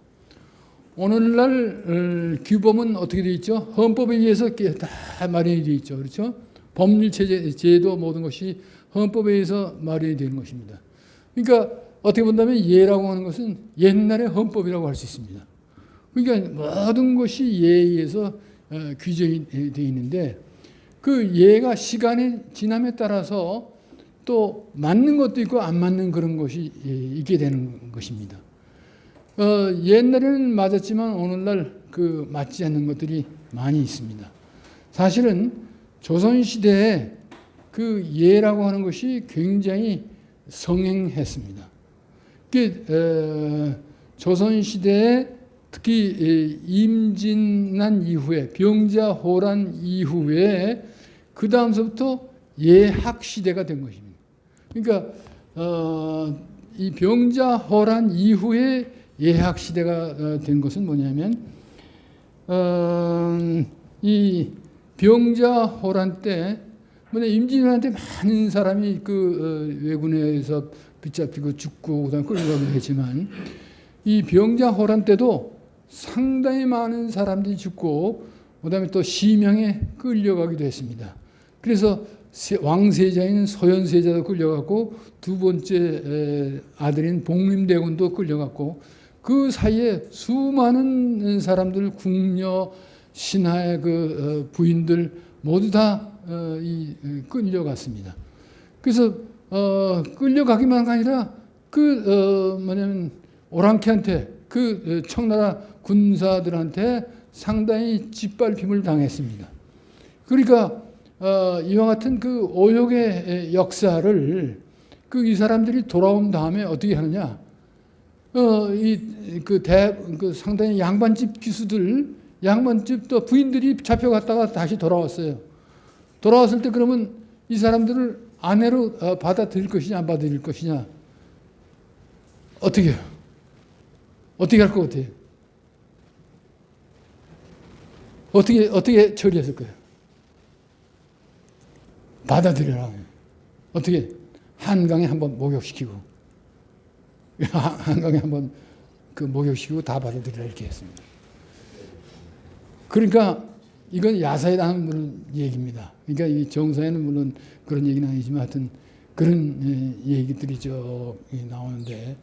오늘날 규범은 어떻게 되어 있죠? 헌법에 의해서 다 마련이 되어 있죠. 그렇죠? 법률 체제, 제도 모든 것이 헌법에 의해서 마련이 되는 것입니다. 그러니까 어떻게 본다면 예라고 하는 것은 옛날의 헌법이라고 할 수 있습니다. 그러니까 모든 것이 예에 의해서 규정이 되어 있는데 그 예가 시간의 지남에 따라서 또 맞는 것도 있고 안 맞는 그런 것이 있게 되는 것입니다. 옛날에는 맞았지만 오늘날 그 맞지 않는 것들이 많이 있습니다. 사실은 조선시대에 그 예라고 하는 것이 굉장히 성행했습니다. 조선시대에 특히 임진난 이후에 병자호란 이후에 그 다음서부터 예학시대가 된 것입니다. 그러니까 이 병자호란 이후에 예학시대가 된 것은 뭐냐면 이 병자호란 때 임진왜란때 많은 사람이 그 왜군에서 붙잡히고 죽고 그다음 끌려가기도 했지만 이 병자호란 때도 상당히 많은 사람들이 죽고 그다음에 또 시명에 끌려가기도 했습니다. 그래서 왕세자인 소현세자도 끌려갔고 두 번째 아들인 복림대군도 끌려갔고 그 사이에 수많은 사람들 궁녀 신하의 그 부인들 모두 다 끌려갔습니다. 그래서 끌려가기만 아니라 뭐냐면 오랑캐한테 그 청나라 군사들한테 상당히 짓밟힘을 당했습니다. 그러니까 이와 같은 그 오욕의 역사를 이 사람들이 돌아온 다음에 어떻게 하느냐? 상당히 양반집 기수들, 양반집 또 부인들이 잡혀갔다가 다시 돌아왔어요. 돌아왔을 때 그러면 이 사람들을 아내로 받아들일 것이냐 안 받아들일 것이냐? 어떻게 해요? 어떻게 할 것 같아요? 어떻게 처리했을 거예요? 받아들여라. 어떻게? 한강에 한번 목욕시키고, 한강에 한번 목욕시키고 다 받아들이라 이렇게 했습니다. 그러니까 이건 야사에 나오는 물론 얘기입니다. 그러니까 이 정사에는 물론 그런 얘기는 아니지만 하여튼 그런 얘기들이 나오는데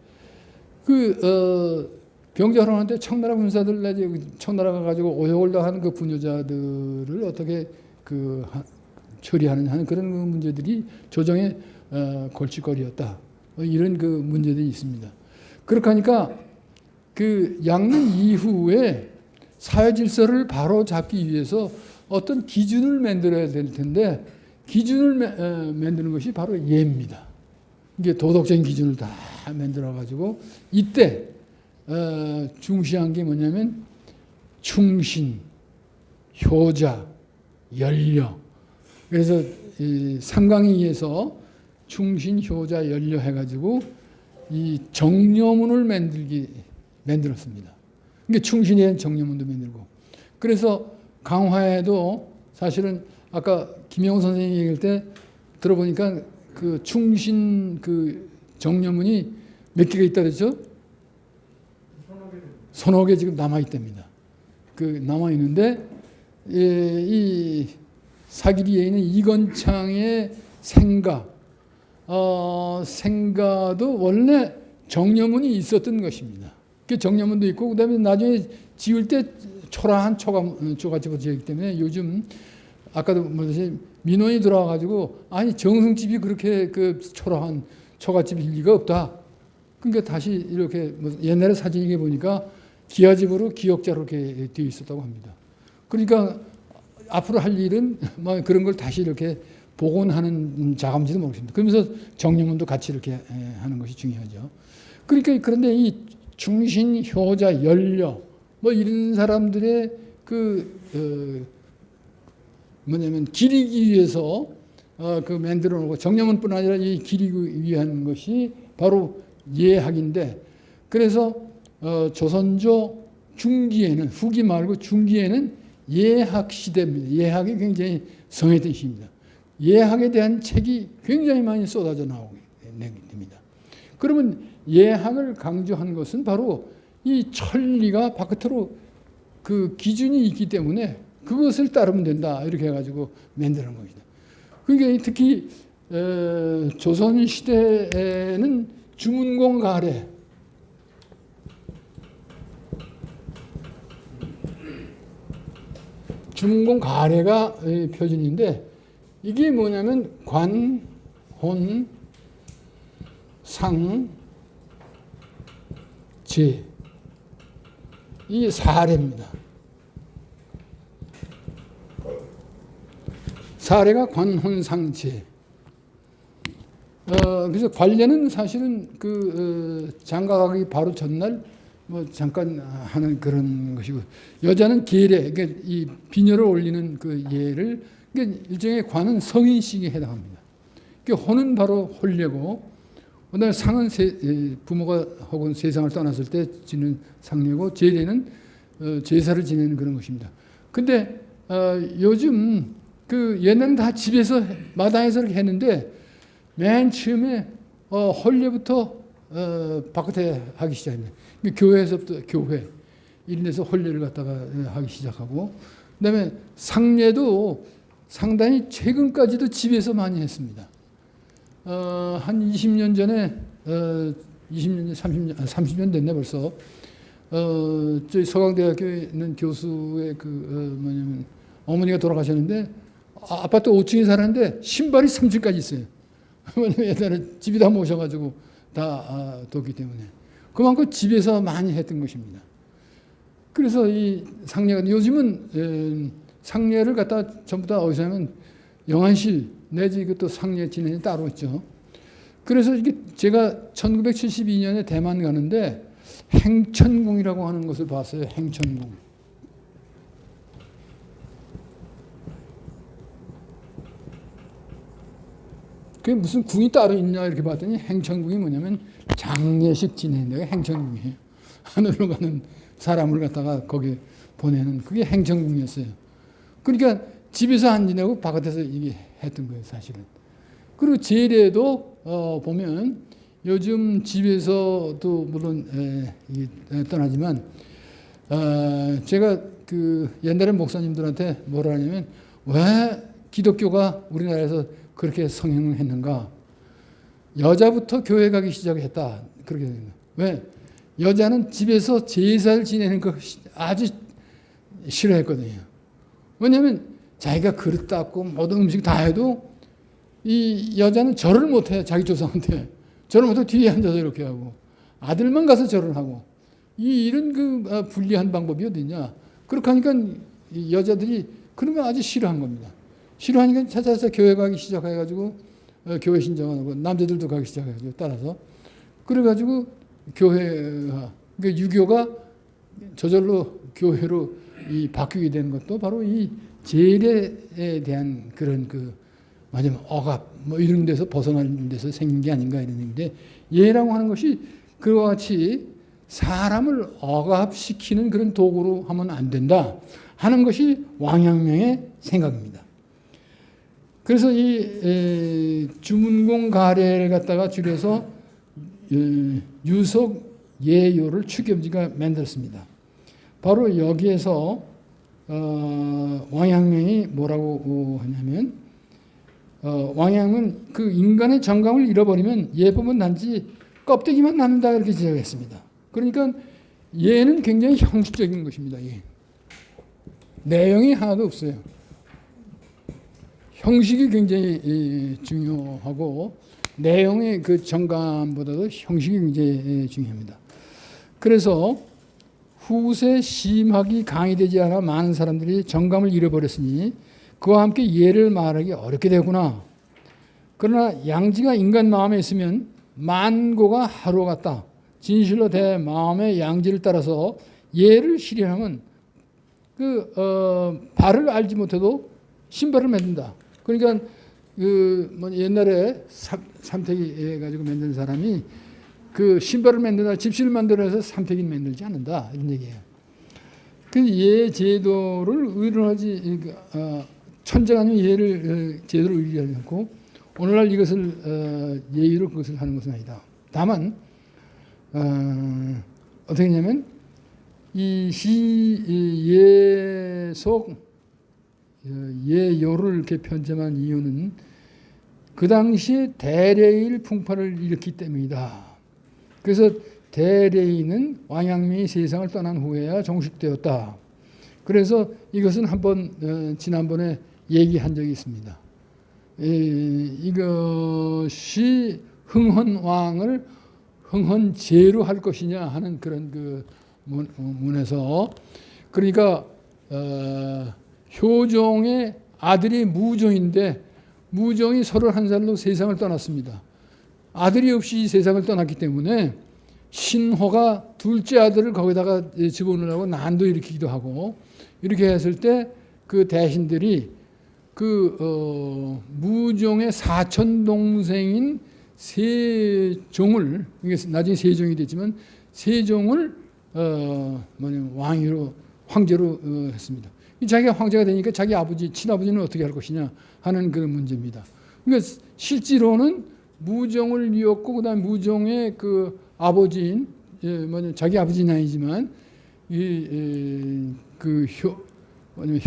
병자호란한테 청나라 군사들 청나라가 가지고 오욕을 당하는 그 부녀자들을 어떻게 처리하느냐 하는 그런 문제들이 조정의 골칫거리였다. 이런 문제들이 있습니다. 그렇게 하니까 양릉 이후에 사회 질서를 바로 잡기 위해서 어떤 기준을 만들어야 될 텐데 기준을 만드는 것이 바로 예입니다. 이게 도덕적인 기준을 다 만들어 가지고 이때 중시한 게 뭐냐면 충신, 효자, 연려. 그래서 상강의에서 충신, 효자, 연려 해가지고 이 정려문을 만들었습니다. 그러니까 충신에 정려문도 만들고. 그래서 강화에도 사실은 아까 김영호 선생님이 얘기할 때 들어보니까 그 충신 정려문이 몇 개가 있다 그랬죠? 서너 개 지금 남아있답니다. 남아있는데, 이 사기리에 있는 이건창의 생가도 원래 정려문이 있었던 것입니다. 그 정려문도 있고, 그 다음에 나중에 지을 때 초라한 초가집으로 지었기 때문에 요즘, 아까도 뭐지, 민원이 들어와가지고, 아니, 정승집이 그렇게 초라한 초가집일 리가 없다. 그러니까 다시 이렇게, 옛날에 사진에 보니까 기와집으로 기역자로 이렇게 되어 있었다고 합니다. 그러니까 앞으로 할 일은 그런 걸 다시 이렇게 복원하는 작업인지도 모르겠습니다. 그러면서 정려문도 같이 이렇게 하는 것이 중요하죠. 그러니까 그런데 이 충신, 효자, 연려 이런 사람들의 뭐냐면 기리기 위해서 그 만들어 놓고 정령문뿐 아니라 이 기리기 위한 것이 바로 예학인데, 그래서 조선조 중기에는, 후기 말고 중기에는 예학 시대입니다. 예학이 굉장히 성했던 시입니다. 예학에 대한 책이 굉장히 많이 쏟아져 나오게 됩니다. 그러면 예학을 강조한 것은 바로 이 천리가 바깥으로 그 기준이 있기 때문에 그것을 따르면 된다, 이렇게 해가지고 만드는 것이다. 그러니까 특히 조선 시대에는 주문공 가래, 주문공 가래가 표준인데, 이게 뭐냐면 관, 혼, 상, 제, 이 사례입니다. 사례가 관, 혼, 상, 제. 그래서 관례는 사실은 장가가기 바로 전날 뭐 잠깐 하는 그런 것이고, 여자는 계례, 그러니까 이 비녀를 올리는 그 예를, 그러니까 일종의 관은 성인식에 해당합니다. 그러니까 혼은 바로 혼례고, 그다음에 상은 부모가 혹은 세상을 떠났을 때 지는 상례고, 제례는 제사를 지내는 그런 것입니다. 근데 요즘 옛날은 다 집에서 마당에서 이렇게 했는데, 맨 처음에 혼례부터 바깥에 하기 시작합니다. 교회에서부터, 교회 이런 데서 혼례를 갖다가 하기 시작하고, 그다음에 상례도 상당히 최근까지도 집에서 많이 했습니다. 한 20년 전에 20년, 30년 됐네 벌써. 저희 서강대학교에 있는 교수의 뭐냐면 어머니가 돌아가셨는데, 아파트 5층에 살았는데 신발이 3층까지 있어요. 왜냐면 옛날에 집에다 모셔가지고 다 뒀기 때문에 그만큼 집에서 많이 했던 것입니다. 그래서 이 상례가, 요즘은 상례를 갖다 전부 다 어디서 하면 영안실 내지 또 상례 진행이 따로 있죠. 그래서 이게 제가 1972년에 대만 가는데 행천궁이라고 하는 것을 봤어요. 행천궁. 그게 무슨 궁이 따로 있냐 이렇게 봤더니, 행천궁이 뭐냐면 장례식 지내는 데가 행천궁이에요. 하늘로 가는 사람을 갖다가 거기 보내는 그게 행천궁이었어요. 그러니까 집에서 안 지내고 바깥에서 이게 했던 거예요, 사실은. 그리고 제례도 보면 요즘 집에서도 물론 떠나지만, 제가 옛날에 목사님들한테 뭐라 하냐면, 왜 기독교가 우리나라에서 그렇게 성행을 했는가? 여자부터 교회 가기 시작했다, 그렇게 됩니다. 왜? 여자는 집에서 제사를 지내는 거 아주 싫어했거든요. 왜냐하면 자기가 그릇 닦고 모든 음식 다 해도 이 여자는 절을 못해요. 자기 조상한테 절을 못하고 뒤에 앉아서 이렇게 하고, 아들만 가서 절을 하고, 이런 불리한 방법이 어디냐? 그렇게 하니까 이 여자들이 그런 거 아주 싫어한 겁니다. 싫어하니까 찾아서 교회 가기 시작해가지고 교회 신청하고, 남자들도 가기 시작해가지고 따라서, 그래가지고 교회가, 그러니까 유교가 저절로 교회로 바뀌게 되는 것도 바로 이 제례에 대한 그런 마지막 억압 뭐 이런 데서 벗어나는 데서 생긴 게 아닌가 이런 얘기인데, 예라고 하는 것이 그와 같이 사람을 억압시키는 그런 도구로 하면 안 된다 하는 것이 왕陽明의 생각입니다. 그래서 이 주문공 가례를 갖다가 줄여서 유속 예요를 추겸지가 만들었습니다. 바로 여기에서 왕阳明이 뭐라고 하냐면, 왕양은 인간의 정감을 잃어버리면 예법은 단지 껍데기만 남는다, 이렇게 지적했습니다. 그러니까 예는 굉장히 형식적인 것입니다. 예. 내용이 하나도 없어요. 형식이 굉장히 중요하고, 내용의 정감보다도 형식이 굉장히 중요합니다. 그래서 후세 심학이 강의되지 않아 많은 사람들이 정감을 잃어버렸으니 그와 함께 예를 말하기 어렵게 되구나. 그러나 양지가 인간 마음에 있으면 만고가 하루 같다. 진실로 대 마음의 양지를 따라서 예를 실현하면 발을 알지 못해도 신발을 만든다. 그러니까 옛날에 삼태기 해가지고 만든 사람이 그 신발을 만든다, 집시를 만들어서 삼태기는 만들지 않는다 이런 얘기예요. 그 예 제도를 의논하지 천재가 아니면 예를 제도를 의지하지 않고 오늘날 이것을 예의로 그것을 하는 것은 아니다. 다만 어떻게 했냐면 이 예속 예요를 이렇게 편점한 이유는 그 당시에 대레일 풍파를 일으켰기 때문이다. 그래서 대레인은 왕양명이 세상을 떠난 후에야 종식되었다. 그래서 이것은 한번 지난번에 얘기한 적이 있습니다. 이것이 흥헌왕을 흥헌제로 할 것이냐 하는 그런 그 문에서 그러니까 효종의 아들이 무종인데 무종이 31살로 세상을 떠났습니다. 아들이 없이 세상을 떠났기 때문에 신호가 둘째 아들을 거기다가 집어넣으려고 난도 일으키기도 하고 이렇게 했을 때 그 대신들이 무종의 사촌 동생인 세종을 나중에 세종이 됐지만 세종을 왕위로 황제로 했습니다. 자기가 황제가 되니까 자기 아버지 친아버지는 어떻게 할 것이냐 하는 그런 문제입니다. 그러니까 실제로는 무종을 이었고 그다음 무종의 그 아버지인 자기 아버지는 아니지만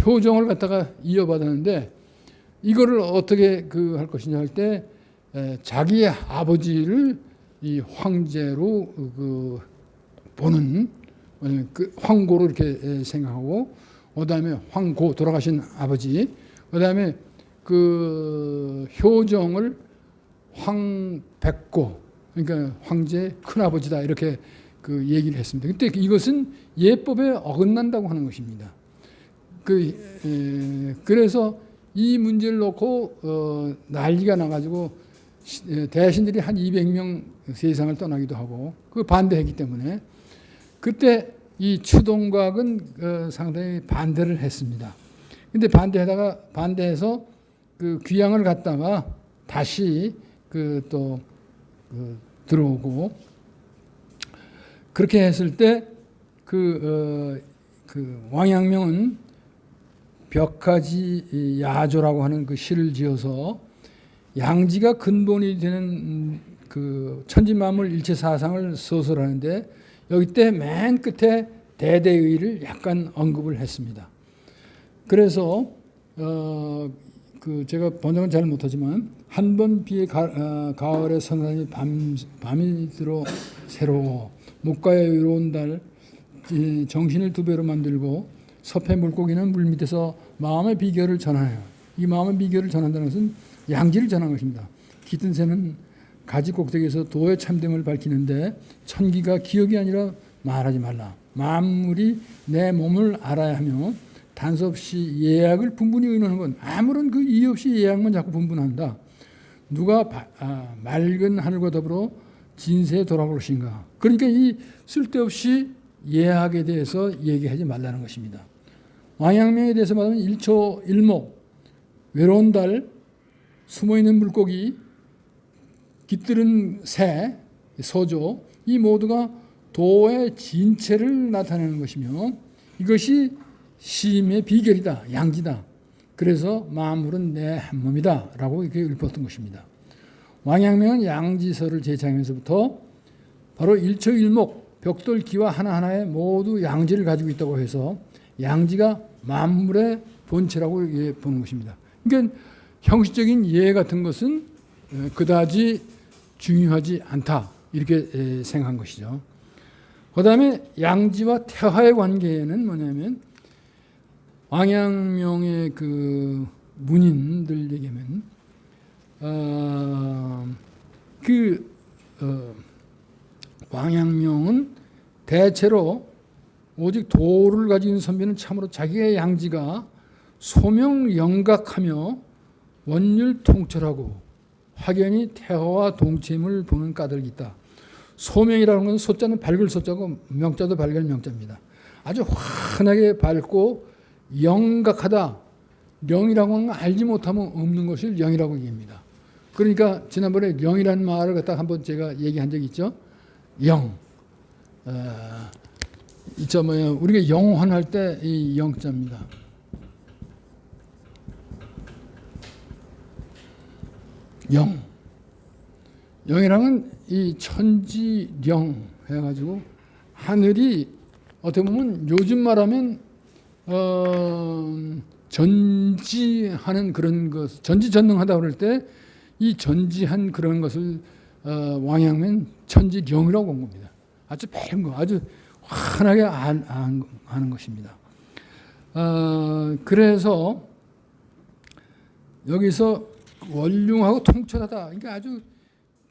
효종을 갖다가 이어받았는데 이거를 어떻게 할 것이냐 할 때 자기의 아버지를 이 황제로 보는 그 황고로 이렇게 생각하고 그다음에 황고 돌아가신 아버지 그다음에 그 효종을 황백고 그러니까 황제의 큰아버지다 이렇게 그 얘기를 했습니다. 그때 이것은 예법에 어긋난다고 하는 것입니다. 그래서 이 문제를 놓고 난리가 나가지고 대신들이 한 200명 세상을 떠나기도 하고 그 반대했기 때문에 그때 이 추동각은 상당히 반대를 했습니다. 근데 반대해서 그 귀양을 갔다가 다시 들어오고 그렇게 했을 때 왕양명은 벽가지 야조라고 하는 그 시를 지어서 양지가 근본이 되는 그 천지만물 일체 사상을 서술하는데 여기 때 맨 끝에 대대의를 약간 언급을 했습니다. 그래서 제가 번역은 잘 못하지만 한 번 비에 가을에 선산이 밤이 들어 새로워 목가에 외로운 달 정신을 두 배로 만들고 섭해 물고기는 물 밑에서 마음의 비결을 전하요. 이 마음의 비결을 전한다는 것은 양지를 전한 것입니다. 깃든 새는 가지 꼭대기에서 도의 참됨을 밝히는데 천기가 기억이 아니라 말하지 말라. 만물이 내 몸을 알아야 하며 단서 없이 예약을 분분히 의논하는 건 아무런 그 이유 없이 예약만 자꾸 분분한다. 누가 맑은 하늘과 더불어 진세에 돌아올 것인가. 그러니까 이 쓸데없이 예약에 대해서 얘기하지 말라는 것입니다. 왕양명에 대해서 말하면 일초 일목, 외로운 달, 숨어있는 물고기, 깃들은 새, 서조 이 모두가 도의 진체를 나타내는 것이며 이것이 심의 비결이다. 양지다. 그래서 만물은 내 한 몸이다 라고 이렇게 읊었던 것입니다. 왕양명은 양지서를 제창하면서부터 바로 일초일목 벽돌 기와 하나하나에 모두 양지를 가지고 있다고 해서 양지가 만물의 본체라고 보는 것입니다. 그러니까 형식적인 예 같은 것은 그다지 중요하지 않다 이렇게 생각한 것이죠. 그 다음에 양지와 태화의 관계는 뭐냐면 왕양명의 그 문인들 얘기하면 왕양명은 대체로 오직 도를 가진 선비는 참으로 자기의 양지가 소명영각하며 원율 통철하고 확연히 태화와 동침을 보는 까닭이 있다. 소명이라는 건 소자는 밝을 소자고 명자도 밝을 명자입니다. 아주 환하게 밝고 영각하다. 영이라고 하는 건 알지 못하면 없는 것을 영이라고 얘기합니다. 그러니까 지난번에 영이라는 말을 갖다 한번 제가 얘기한 적이 있죠. 영. 이저 뭐야 우리가 영원할 때 이 영자입니다. 영. 영이라는 이 천지령 해가지고 하늘이 어떻게 보면 요즘 말하면 전지하는 그런 것, 전지전능하다 그럴 때 이 전지한 그런 것을 왕양면 천지령이라고 본 겁니다. 아주 밝은 거, 아주 환하게 아는 것입니다. 그래서 여기서 원륭하고 통철하다. 그러니까 아주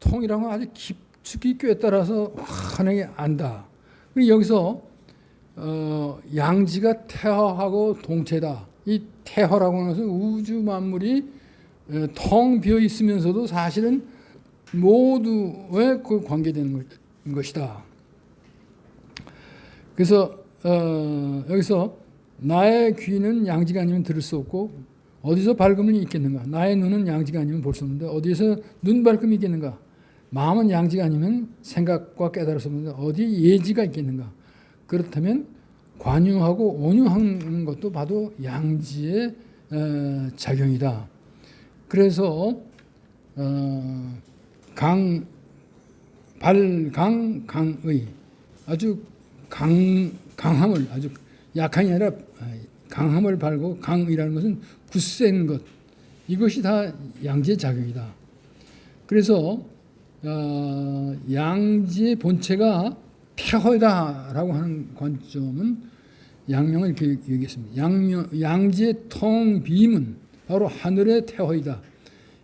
통이라는 건 아주 깊숙이 꿰 따라서 환하게 안다. 여기서 양지가 태화하고 동체다. 이 태화라고 하는 것은 우주 만물이 텅 비어 있으면서도 사실은 모두에 그 관계되는 것이다. 그래서 여기서 나의 귀는 양지가 아니면 들을 수 없고 어디서 밝음이 있겠는가? 나의 눈은 양지가 아니면 볼 수 없는데 어디에서 눈 밝음이 있겠는가? 마음은 양지가 아니면 생각과 깨달을 수 없는데 어디에 예지가 있겠는가? 그렇다면 관용하고 온유한 것도 봐도 양지의 작용이다. 그래서 강의 아주 강함을 아주 약한이 아니라 강함을 발고 강의라는 것은 굳센 것 이것이 다 양지의 작용이다. 그래서 양지의 본체가 태허다라고 하는 관점은 양명을 이렇게 얘기했습니다. 양지의 텅 빔은 바로 하늘의 태허이다.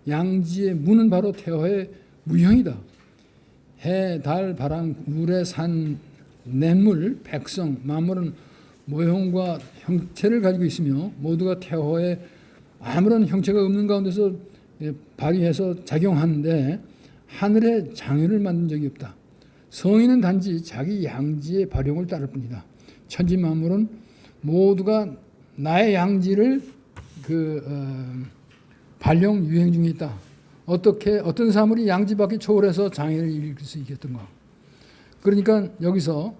양지의 문은 바로 태허의 무형이다. 해, 달, 바람, 물의 산, 냇물, 백성, 만물은 모형과 형체를 가지고 있으며 모두가 태허의 아무런 형체가 없는 가운데서 발휘해서 작용하는데 하늘의 장애를 만든 적이 없다. 성인은 단지 자기 양지의 발용을 따를 뿐이다. 천지 만물은 모두가 나의 양지를 발용 유행 중에 있다. 어떤 사물이 양지밖에 초월해서 장애를 일으킬 수 있겠던가. 그러니까 여기서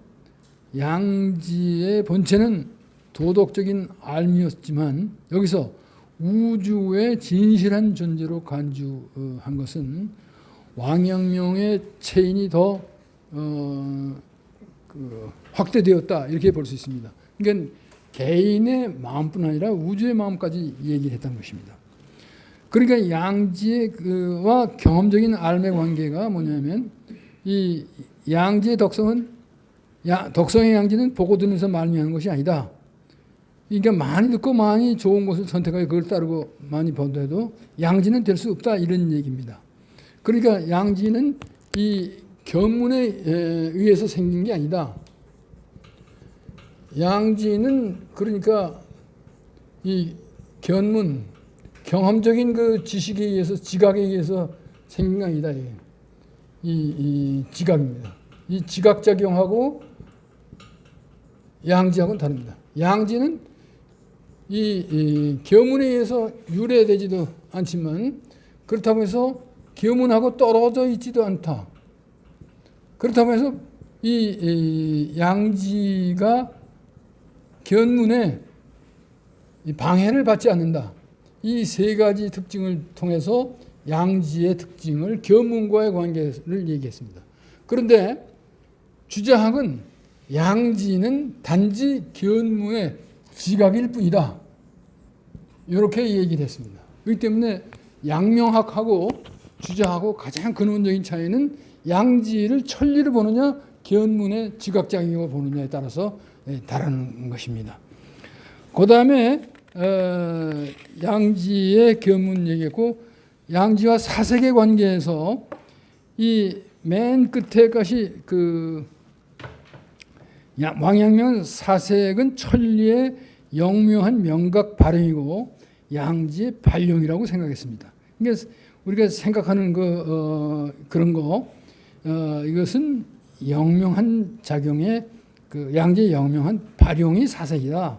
양지의 본체는 도덕적인 알미였지만 여기서 우주의 진실한 존재로 간주한 것은 왕양명의 체인이 더 확대되었다 이렇게 볼 수 있습니다. 그러니까 개인의 마음뿐 아니라 우주의 마음까지 얘기를 했다는 것입니다. 그러니까 양지와 경험적인 알의 관계가 뭐냐면 이 양지의 덕성은 덕성의 양지는 보고 들으면서 말미하는 것이 아니다. 그러니까 많이 듣고 많이 좋은 것을 선택하여 그걸 따르고 많이 본다해도 양지는 될 수 없다 이런 얘기입니다. 그러니까 양지는 이 견문에 의해서 생긴 게 아니다. 양지는 그러니까 이 견문, 경험적인 그 지식에 의해서 지각에 의해서 생긴 게 아니다. 이 지각입니다. 이 지각작용하고 양지하고는 다릅니다. 양지는 이 견문에 의해서 유래되지도 않지만 그렇다고 해서 견문하고 떨어져 있지도 않다. 그렇다고 해서 이 양지가 견문에 방해를 받지 않는다. 이 세 가지 특징을 통해서 양지의 특징을 견문과의 관계를 얘기했습니다. 그런데 주자학은 양지는 단지 견문의 지각일 뿐이다. 이렇게 얘기를 했습니다. 그렇기 때문에 양명학하고 주자하고 가장 근원적인 차이는 양지를 천리로 보느냐 견문의 지각작용으로 보느냐에 따라서 다른 것입니다. 그 다음에 양지의 견문 얘기했고 양지와 사색의 관계에서 이 맨 끝에 것이 왕양면 사색은 천리의 영묘한 명각 발용이고 양지의 발용이라고 생각했습니다. 그러니까 우리가 생각하는 그런 거 이것은 영명한 작용의 양지의 영명한 발용이 사색이다.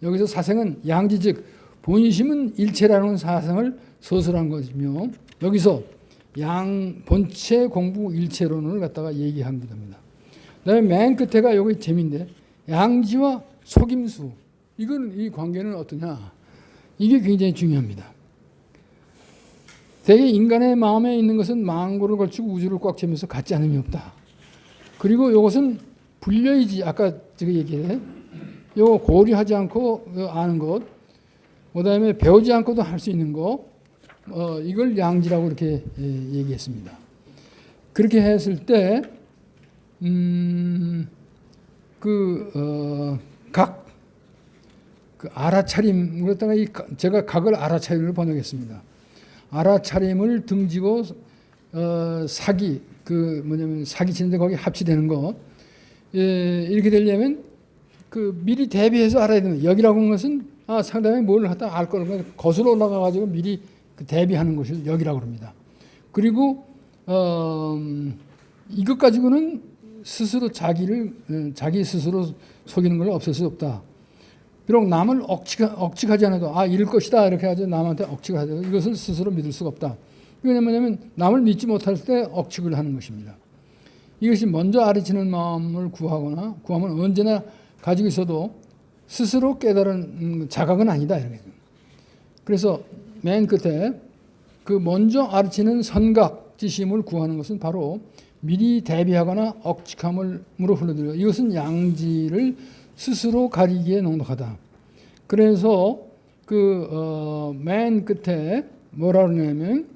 여기서 사생은 양지 즉 본심은 일체라는 사상을 서술한 것이며 여기서 본체 공부 일체론을 갖다가 얘기한 겁니다. 그다음에 맨 끝에가 여기 재미인데 양지와 속임수 이건 이 관계는 어떠냐? 이게 굉장히 중요합니다. 대개 인간의 마음에 있는 것은 망고를 걸치고 우주를 꽉 채우면서 같지 않음이 없다. 그리고 이것은 불려이지 아까 제가 얘기해 요 고려하지 않고 아는 것, 그다음에 배우지 않고도 할 수 있는 것, 이걸 양지라고 이렇게 얘기했습니다. 그렇게 했을 때 각 그 알아차림 그랬다가 제가 각을 알아차림으로 번역했습니다. 알아차림을 등지고 사기 뭐냐면 사기 치는데 거기 합치되는 거 이렇게 되려면 미리 대비해서 알아야 되는 여기라고 하는 것은 상대방이 뭘 하다 알 거를 거슬러 올라가 가지고 미리 대비하는 것을 여기라고 합니다. 그리고 이것 가지고는 스스로 자기 스스로 속이는 걸 없앨 수 없다. 비록 남을 억측하지 않아도 이럴 것이다 이렇게 하죠. 남한테 억측하죠. 이것을 스스로 믿을 수가 없다. 이게 뭐냐면 남을 믿지 못할 때 억측을 하는 것입니다. 이것이 먼저 아리치는 마음을 구하면 언제나 가지고 있어도 스스로 깨달은 자각은 아니다. 이렇게. 그래서 맨 끝에 먼저 아리치는 선각지심을 구하는 것은 바로 미리 대비하거나 억측함으로 흘러들어요. 이것은 양지를 스스로 가리기에 넉넉하다. 그래서 맨 끝에 뭐라 그러냐면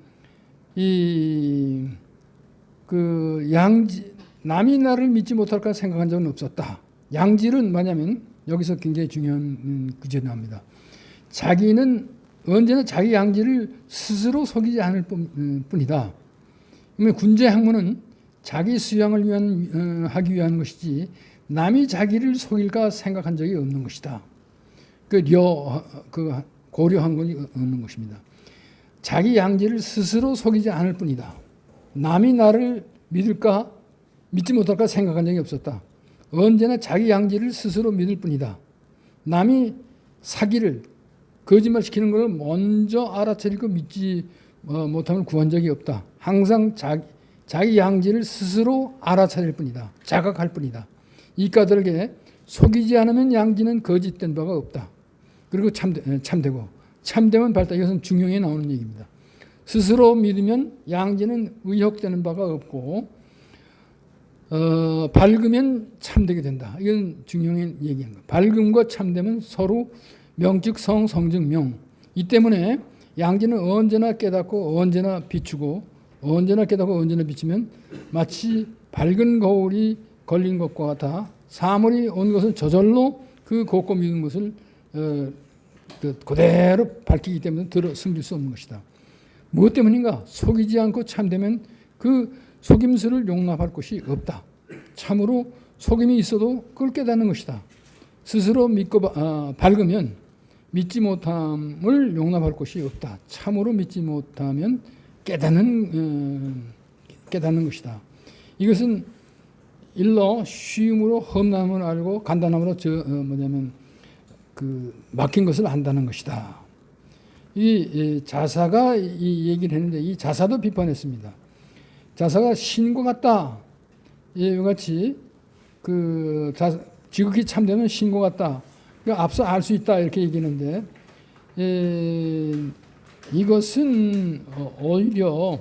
양지 남이 나를 믿지 못할까 생각한 적은 없었다. 양질은 뭐냐면 여기서 굉장히 중요한 구절이 나옵니다. 자기는 언제나 자기 양지를 스스로 속이지 않을 뿐이다. 그러면 군제 학문은 자기 수양을 하기 위한 것이지 남이 자기를 속일까 생각한 적이 없는 것이다. 고려한 것이 없는 것입니다. 자기 양지를 스스로 속이지 않을 뿐이다. 남이 나를 믿을까 믿지 못할까 생각한 적이 없었다. 언제나 자기 양지를 스스로 믿을 뿐이다. 남이 사기를 거짓말시키는 것을 먼저 알아차리고 믿지 못함을 구한 적이 없다. 항상 자기 양지를 스스로 알아차릴 뿐이다. 자각할 뿐이다. 이까들에게 속이지 않으면 양지는 거짓된 바가 없다. 그리고 참되고 참되면 밝다. 이것은 중용에 나오는 얘기입니다. 스스로 믿으면 양지는 의혹되는 바가 없고 밝으면 참되게 된다. 이건 중용의 얘기입니다. 밝음과 참됨은 서로 명즉 성, 성즉 명. 이 때문에 양지는 언제나 깨닫고 언제나 비추고 언제나 깨닫고 언제나 비추면 마치 밝은 거울이 걸린 것과 같아 사물이 온 것을 저절로 곱고 믿은 것을 그대로 밝히기 때문에 숨길 수 없는 것이다. 무엇 때문인가? 속이지 않고 참되면 속임수를 용납할 것이 없다. 참으로 속임이 있어도 그걸 깨닫는 것이다. 스스로 믿고 밝으면 믿지 못함을 용납할 것이 없다. 참으로 믿지 못하면 깨닫는 것이다. 이것은 일러 쉬움으로 험남을 알고 간단함으로 막힌 것을 안다는 것이다. 이 자사가 이 얘기를 했는데 이 자사도 비판했습니다. 자사가 신과 같다. 이와 같이 지극히 참되면 신과 같다. 앞서 알 수 있다 이렇게 얘기하는데 이것은 오히려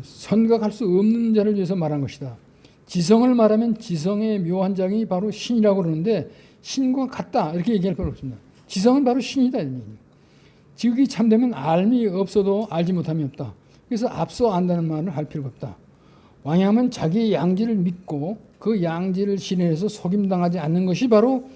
선각할 수 없는 자를 위해서 말한 것이다. 지성을 말하면 지성의 묘한 장이 바로 신이라고 그러는데 신과 같다 이렇게 얘기할 필요 없습니다. 지성은 바로 신이다. 지극히 참되면 알미 없어도 알지 못함이 없다. 그래서 앞서 안다는 말을 할 필요가 없다. 왕양은 자기의 양지를 믿고 그 양지를 신뢰해서 속임당하지 않는 것이 바로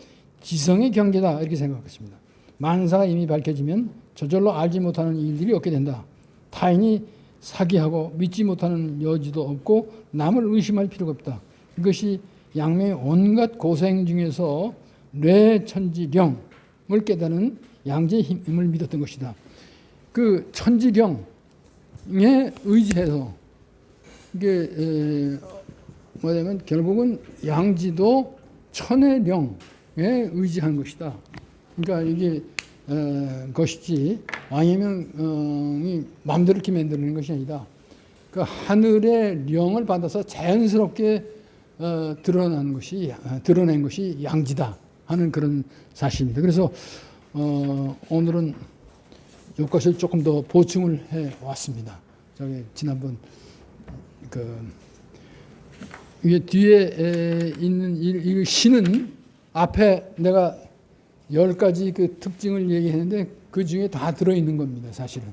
지성의 경계다 이렇게 생각했습니다. 만사가 이미 밝혀지면 저절로 알지 못하는 일들이 없게 된다. 타인이 사기하고 믿지 못하는 여지도 없고 남을 의심할 필요가 없다. 이것이 양명의 온갖 고생 중에서 뇌천지령을 깨닫는 양지의 힘을 믿었던 것이다. 천지령에 의지해서 이게 뭐냐면 결국은 양지도 천의 령, 의지한 것이다. 그러니까 이게 것이지 왕이명이 마음대로 이렇게 만드는 것이 아니다. 그 하늘의 령을 받아서 자연스럽게 드러낸 것이 양지다 하는 그런 사실입니다. 그래서 오늘은 이것을 조금 더 보충을 해 왔습니다. 저기 지난번 이게 뒤에 있는 이 시는 앞에 내가 10가지 그 특징을 얘기했는데 그 중에 다 들어있는 겁니다, 사실은.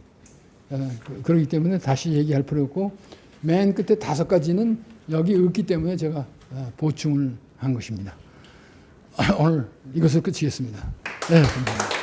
그렇기 때문에 다시 얘기할 필요 없고 맨 끝에 5가지는 여기 없기 때문에 제가 보충을 한 것입니다. 오늘 이것을 끝이겠습니다. 네, 감사합니다.